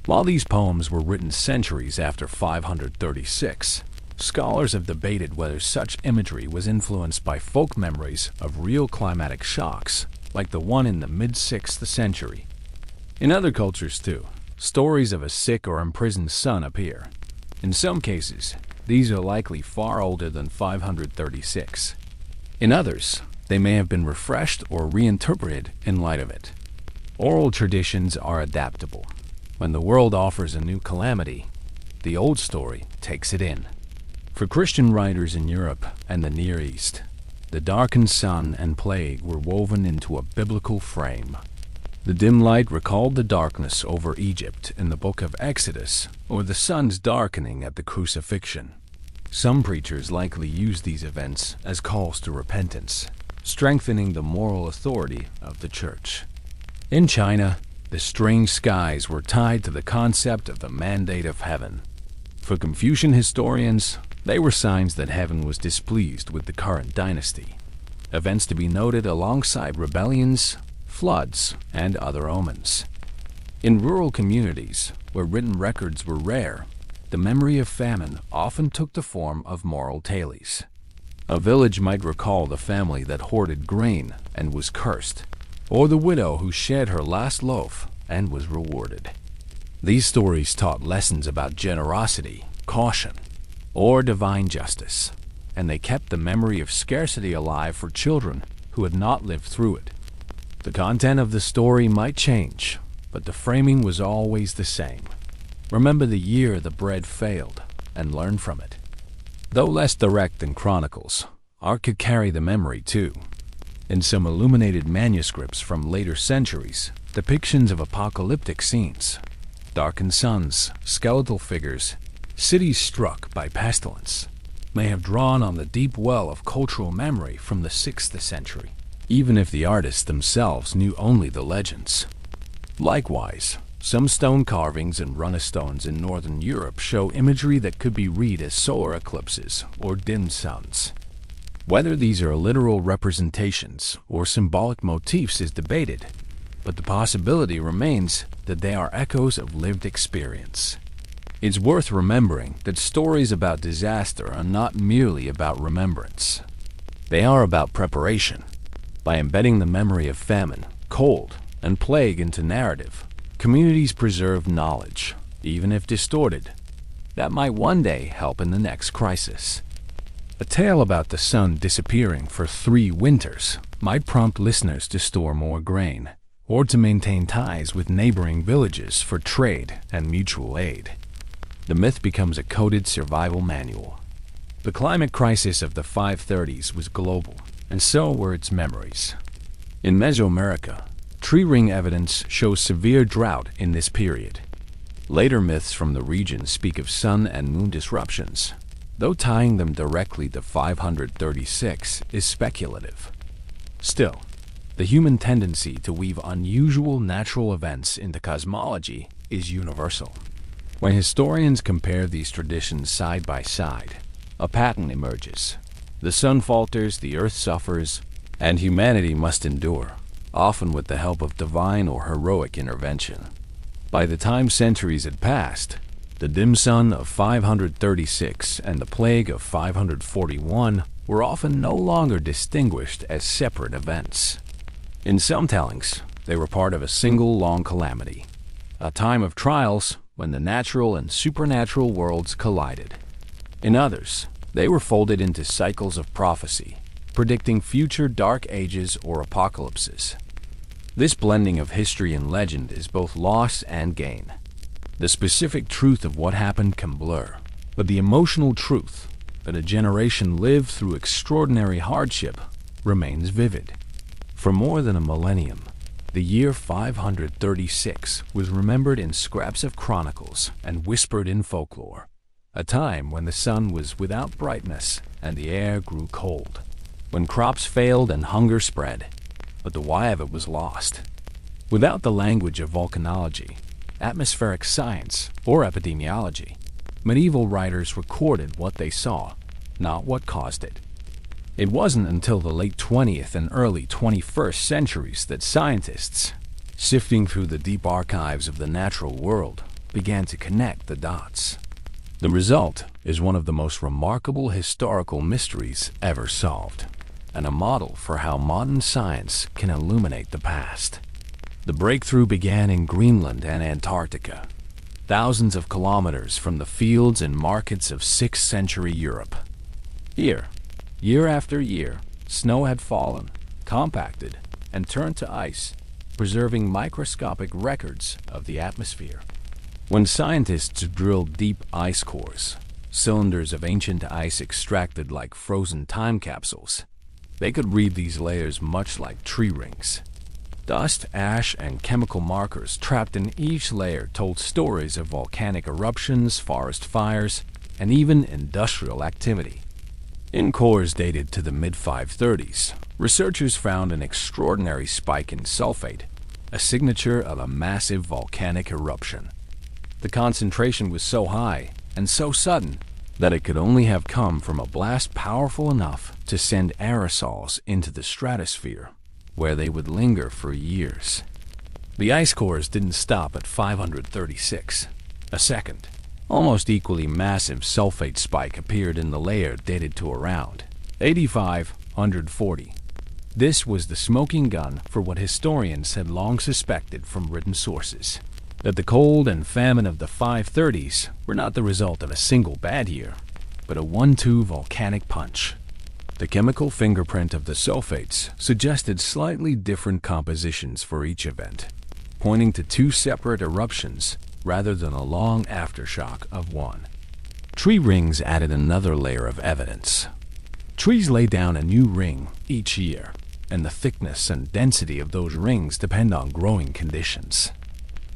While these poems were written centuries after 536, scholars have debated whether such imagery was influenced by folk memories of real climatic shocks, like the one in the mid-6th century. In other cultures, too, stories of a sick or imprisoned son appear. In some cases, these are likely far older than 536. In others, they may have been refreshed or reinterpreted in light of it. Oral traditions are adaptable. When the world offers a new calamity, the old story takes it in. For Christian writers in Europe and the Near East, the darkened sun and plague were woven into a biblical frame. The dim light recalled the darkness over Egypt in the book of Exodus, or the sun's darkening at the crucifixion. Some preachers likely used these events as calls to repentance, strengthening the moral authority of the church. In China, the strange skies were tied to the concept of the mandate of heaven. For Confucian historians, they were signs that heaven was displeased with the current dynasty. Events to be noted alongside rebellions, floods, and other omens. In rural communities, where written records were rare, the memory of famine often took the form of moral tales. A village might recall the family that hoarded grain and was cursed, or the widow who shed her last loaf and was rewarded. These stories taught lessons about generosity, caution, or divine justice, and they kept the memory of scarcity alive for children who had not lived through it. The content of the story might change, but the framing was always the same. Remember the year the bread failed, and learn from it. Though less direct than chronicles, art could carry the memory too. In some illuminated manuscripts from later centuries, depictions of apocalyptic scenes, darkened suns, skeletal figures, cities struck by pestilence, may have drawn on the deep well of cultural memory from the 6th century, even if the artists themselves knew only the legends. Likewise, some stone carvings and runestones in northern Europe show imagery that could be read as solar eclipses or dim suns. Whether these are literal representations or symbolic motifs is debated, but the possibility remains that they are echoes of lived experience. It's worth remembering that stories about disaster are not merely about remembrance. They are about preparation. By embedding the memory of famine, cold, and plague into narrative, communities preserve knowledge, even if distorted, that might one day help in the next crisis. A tale about the sun disappearing for 3 winters might prompt listeners to store more grain, or to maintain ties with neighboring villages for trade and mutual aid. The myth becomes a coded survival manual. The climate crisis of the 530s was global, and so were its memories. In Mesoamerica, tree ring evidence shows severe drought in this period. Later myths from the region speak of sun and moon disruptions, though tying them directly to 536 is speculative. Still, the human tendency to weave unusual natural events into cosmology is universal. When historians compare these traditions side by side, a pattern emerges. The sun falters, the earth suffers, and humanity must endure, often with the help of divine or heroic intervention. By the time centuries had passed, the dim sun of 536 and the plague of 541 were often no longer distinguished as separate events. In some tellings, they were part of a single long calamity, a time of trials when the natural and supernatural worlds collided. In others, they were folded into cycles of prophecy, predicting future dark ages or apocalypses. This blending of history and legend is both loss and gain. The specific truth of what happened can blur, but the emotional truth that a generation lived through extraordinary hardship remains vivid. For more than a millennium, the year 536 was remembered in scraps of chronicles and whispered in folklore, a time when the sun was without brightness and the air grew cold, when crops failed and hunger spread, but the why of it was lost. Without the language of volcanology, atmospheric science, or epidemiology, medieval writers recorded what they saw, not what caused it. It wasn't until the late 20th and early 21st centuries that scientists, sifting through the deep archives of the natural world, began to connect the dots. The result is one of the most remarkable historical mysteries ever solved, and a model for how modern science can illuminate the past. The breakthrough began in Greenland and Antarctica, thousands of kilometers from the fields and markets of 6th century Europe. Here, year after year, snow had fallen, compacted, and turned to ice, preserving microscopic records of the atmosphere. When scientists drilled deep ice cores, cylinders of ancient ice extracted like frozen time capsules, they could read these layers much like tree rings. Dust, ash, and chemical markers trapped in each layer told stories of volcanic eruptions, forest fires, and even industrial activity. In cores dated to the mid-530s, researchers found an extraordinary spike in sulfate, a signature of a massive volcanic eruption. The concentration was so high and so sudden that it could only have come from a blast powerful enough to send aerosols into the stratosphere, where they would linger for years. The ice cores didn't stop at 536. A second, almost equally massive sulfate spike appeared in the layer dated to around 8540. This was the smoking gun for what historians had long suspected from written sources, that the cold and famine of the 530s were not the result of a single bad year, but a 1-2 volcanic punch. The chemical fingerprint of the sulfates suggested slightly different compositions for each event, pointing to two separate eruptions rather than a long aftershock of one. Tree rings added another layer of evidence. Trees lay down a new ring each year, and the thickness and density of those rings depend on growing conditions.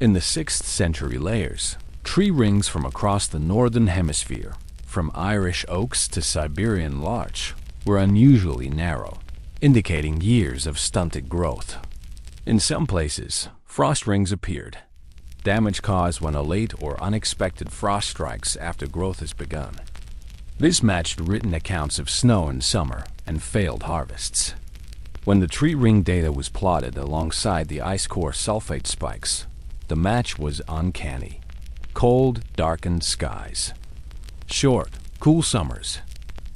In the 6th century layers, tree rings from across the northern hemisphere, from Irish oaks to Siberian larch, were unusually narrow, indicating years of stunted growth. In some places, frost rings appeared, damage caused when a late or unexpected frost strikes after growth has begun. This matched written accounts of snow in summer and failed harvests. When the tree ring data was plotted alongside the ice core sulfate spikes, the match was uncanny. Cold, darkened skies. Short, cool summers.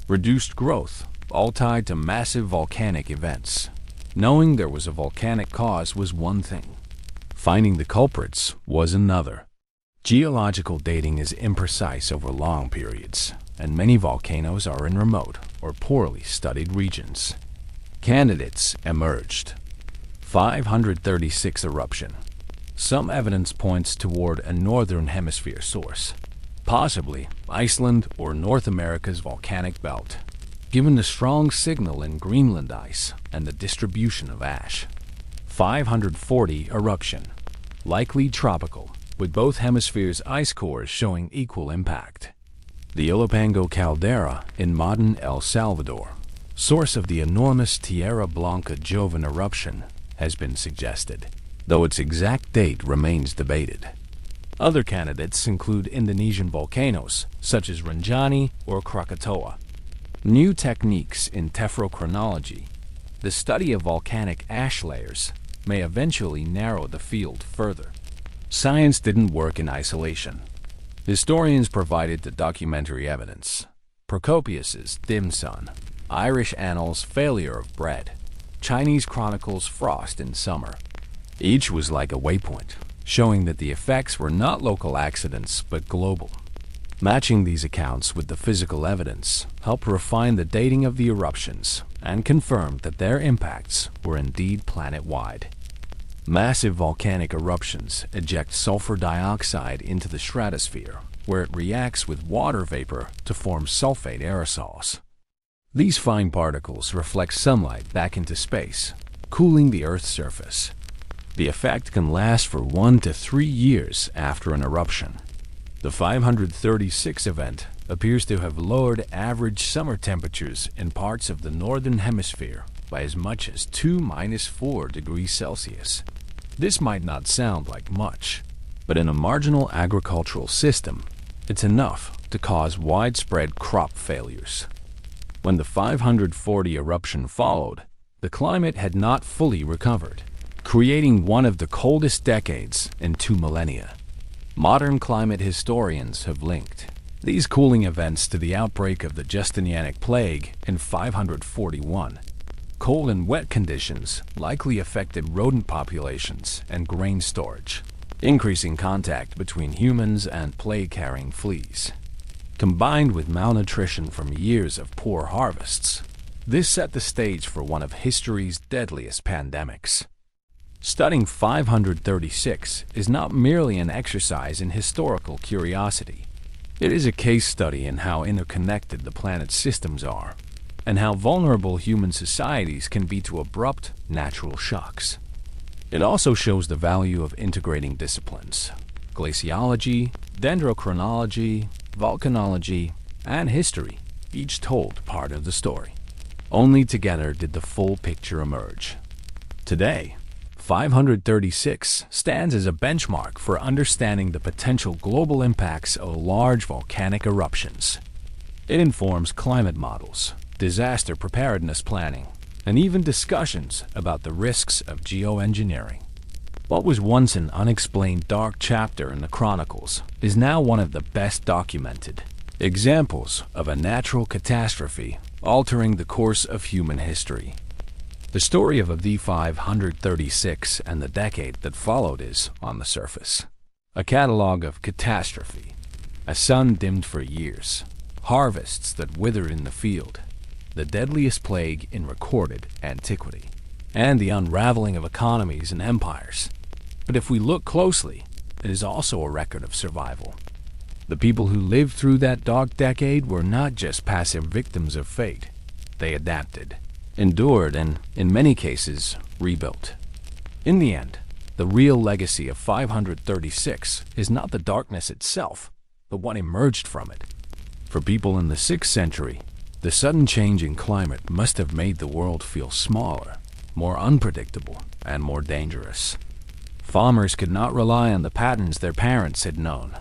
Reduced growth, all tied to massive volcanic events. Knowing there was a volcanic cause was one thing. Finding the culprits was another. Geological dating is imprecise over long periods, and many volcanoes are in remote or poorly studied regions. Candidates emerged. 536 eruption. Some evidence points toward a northern hemisphere source, possibly Iceland or North America's volcanic belt, given the strong signal in Greenland ice and the distribution of ash. 540 eruption, likely tropical, with both hemispheres' ice cores showing equal impact. The Ilopango caldera in modern El Salvador, source of the enormous Tierra Blanca Joven eruption, has been suggested, though its exact date remains debated. Other candidates include Indonesian volcanoes, such as Rinjani or Krakatoa. New techniques in tephrochronology, the study of volcanic ash layers, may eventually narrow the field further. Science didn't work in isolation. Historians provided the documentary evidence. Procopius's dim sun, Irish annals failure of bread, Chinese chronicles frost in summer. Each was like a waypoint, showing that the effects were not local accidents but global. Matching these accounts with the physical evidence helped refine the dating of the eruptions and confirmed that their impacts were indeed planet-wide. Massive volcanic eruptions eject sulfur dioxide into the stratosphere, where it reacts with water vapor to form sulfate aerosols. These fine particles reflect sunlight back into space, cooling the Earth's surface. The effect can last for 1 to 3 years after an eruption. The 536 event appears to have lowered average summer temperatures in parts of the northern hemisphere by as much as 2-4 degrees Celsius. This might not sound like much, but in a marginal agricultural system, it's enough to cause widespread crop failures. When the 540 eruption followed, the climate had not fully recovered, creating one of the coldest decades in 2 millennia. Modern climate historians have linked these cooling events to the outbreak of the Justinianic plague in 541. Cold and wet conditions likely affected rodent populations and grain storage, increasing contact between humans and plague-carrying fleas. Combined with malnutrition from years of poor harvests, this set the stage for one of history's deadliest pandemics. Studying 536 is not merely an exercise in historical curiosity. It is a case study in how interconnected the planet's systems are, and how vulnerable human societies can be to abrupt natural shocks. It also shows the value of integrating disciplines: glaciology, dendrochronology, volcanology, and history, each told part of the story. Only together did the full picture emerge. Today, 536 stands as a benchmark for understanding the potential global impacts of large volcanic eruptions. It informs climate models, disaster preparedness planning, and even discussions about the risks of geoengineering. What was once an unexplained dark chapter in the Chronicles is now one of the best documented examples of a natural catastrophe altering the course of human history. The story of the 536 and the decade that followed is, on the surface, a catalogue of catastrophe: a sun dimmed for years, harvests that withered in the field, the deadliest plague in recorded antiquity, and the unraveling of economies and empires. But if we look closely, it is also a record of survival. The people who lived through that dark decade were not just passive victims of fate. They adapted, endured, and, in many cases, rebuilt. In the end, the real legacy of 536 is not the darkness itself, but what emerged from it. For people in the 6th century, the sudden change in climate must have made the world feel smaller, more unpredictable, and more dangerous. Farmers could not rely on the patterns their parents had known.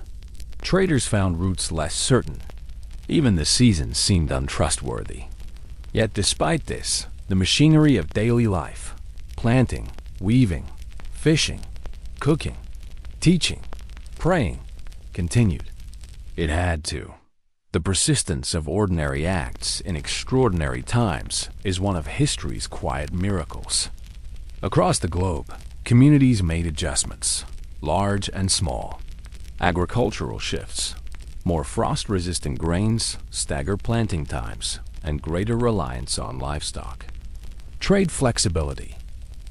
Traders found routes less certain. Even the seasons seemed untrustworthy. Yet despite this, the machinery of daily life, planting, weaving, fishing, cooking, teaching, praying, continued. It had to. The persistence of ordinary acts in extraordinary times is one of history's quiet miracles. Across the globe, communities made adjustments, large and small. Agricultural shifts, more frost-resistant grains, staggered planting times, and greater reliance on livestock. Trade flexibility.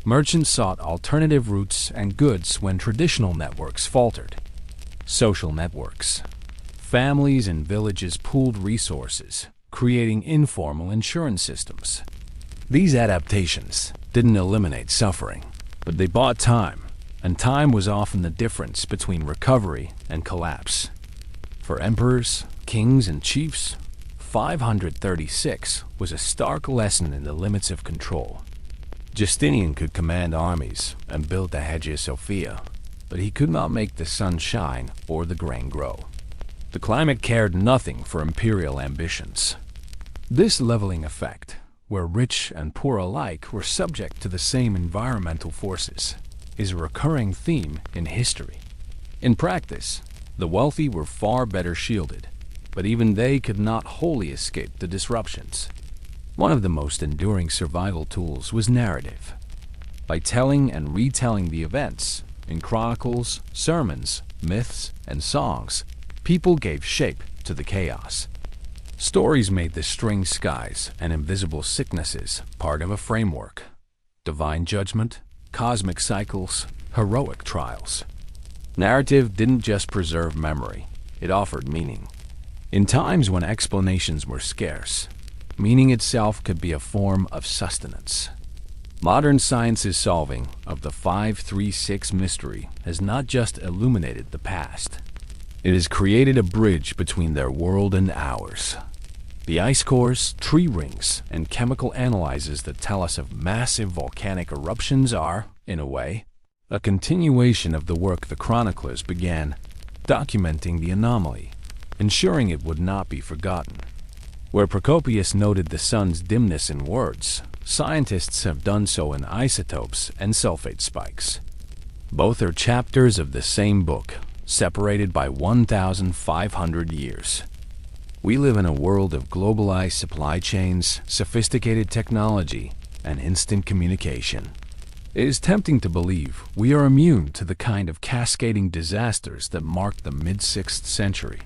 Merchants sought alternative routes and goods when traditional networks faltered. Social networks. Families and villages pooled resources, creating informal insurance systems. These adaptations didn't eliminate suffering, but they bought time, and time was often the difference between recovery and collapse. For emperors, kings, and chiefs, 536 was a stark lesson in the limits of control. Justinian could command armies and build the Hagia Sophia, but he could not make the sun shine or the grain grow. The climate cared nothing for imperial ambitions. This leveling effect, where rich and poor alike were subject to the same environmental forces, is a recurring theme in history. In practice, the wealthy were far better shielded, but even they could not wholly escape the disruptions. One of the most enduring survival tools was narrative. By telling and retelling the events in chronicles, sermons, myths, and songs, people gave shape to the chaos. Stories made the strange skies and invisible sicknesses part of a framework. Divine judgment, cosmic cycles, heroic trials. Narrative didn't just preserve memory, it offered meaning. In times when explanations were scarce, meaning itself could be a form of sustenance. Modern science's solving of the 536 mystery has not just illuminated the past. It has created a bridge between their world and ours. The ice cores, tree rings, and chemical analyses that tell us of massive volcanic eruptions are, in a way, a continuation of the work the chroniclers began, documenting the anomaly, ensuring it would not be forgotten. Where Procopius noted the sun's dimness in words, scientists have done so in isotopes and sulfate spikes. Both are chapters of the same book, separated by 1,500 years. We live in a world of globalized supply chains, sophisticated technology, and instant communication. It is tempting to believe we are immune to the kind of cascading disasters that marked the mid-6th century.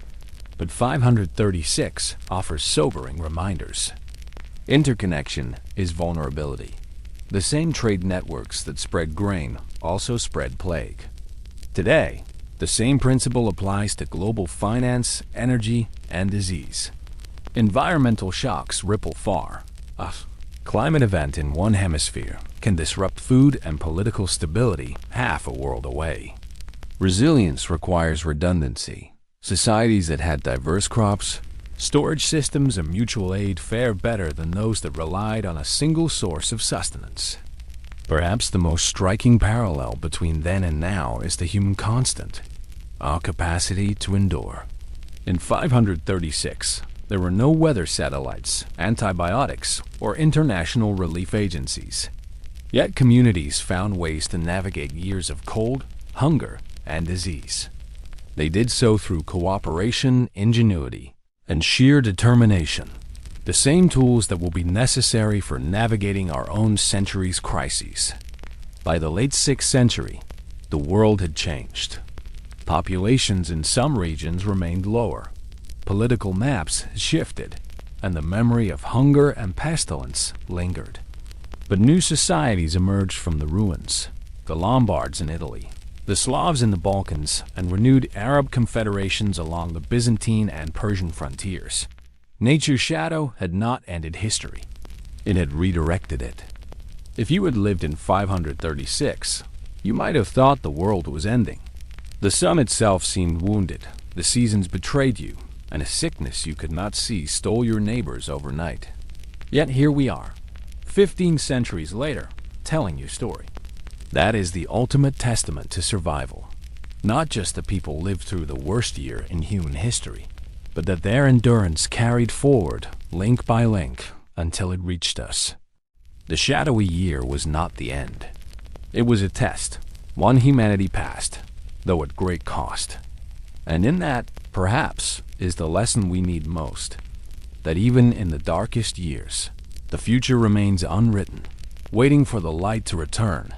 But 536 offers sobering reminders. Interconnection is vulnerability. The same trade networks that spread grain also spread plague. Today, the same principle applies to global finance, energy, and disease. Environmental shocks ripple far. A climate event in one hemisphere can disrupt food and political stability half a world away. Resilience requires redundancy. Societies that had diverse crops, storage systems, and mutual aid fare better than those that relied on a single source of sustenance. Perhaps the most striking parallel between then and now is the human constant, our capacity to endure. In 536, there were no weather satellites, antibiotics, or international relief agencies. Yet communities found ways to navigate years of cold, hunger, and disease. They did so through cooperation, ingenuity, and sheer determination, the same tools that will be necessary for navigating our own century's crises. By the late 6th century, the world had changed. Populations in some regions remained lower. Political maps shifted, and the memory of hunger and pestilence lingered. But new societies emerged from the ruins: the Lombards in Italy, the Slavs in the Balkans, and renewed Arab confederations along the Byzantine and Persian frontiers. Nature's shadow had not ended history. It had redirected it. If you had lived in 536, you might have thought the world was ending. The sun itself seemed wounded, the seasons betrayed you, and a sickness you could not see stole your neighbors overnight. Yet here we are, 15 centuries later, telling your story. That is the ultimate testament to survival. Not just that people lived through the worst year in human history, but that their endurance carried forward, link by link, until it reached us. The shadowy year was not the end. It was a test, one humanity passed, though at great cost. And in that, perhaps, is the lesson we need most. That even in the darkest years, the future remains unwritten, waiting for the light to return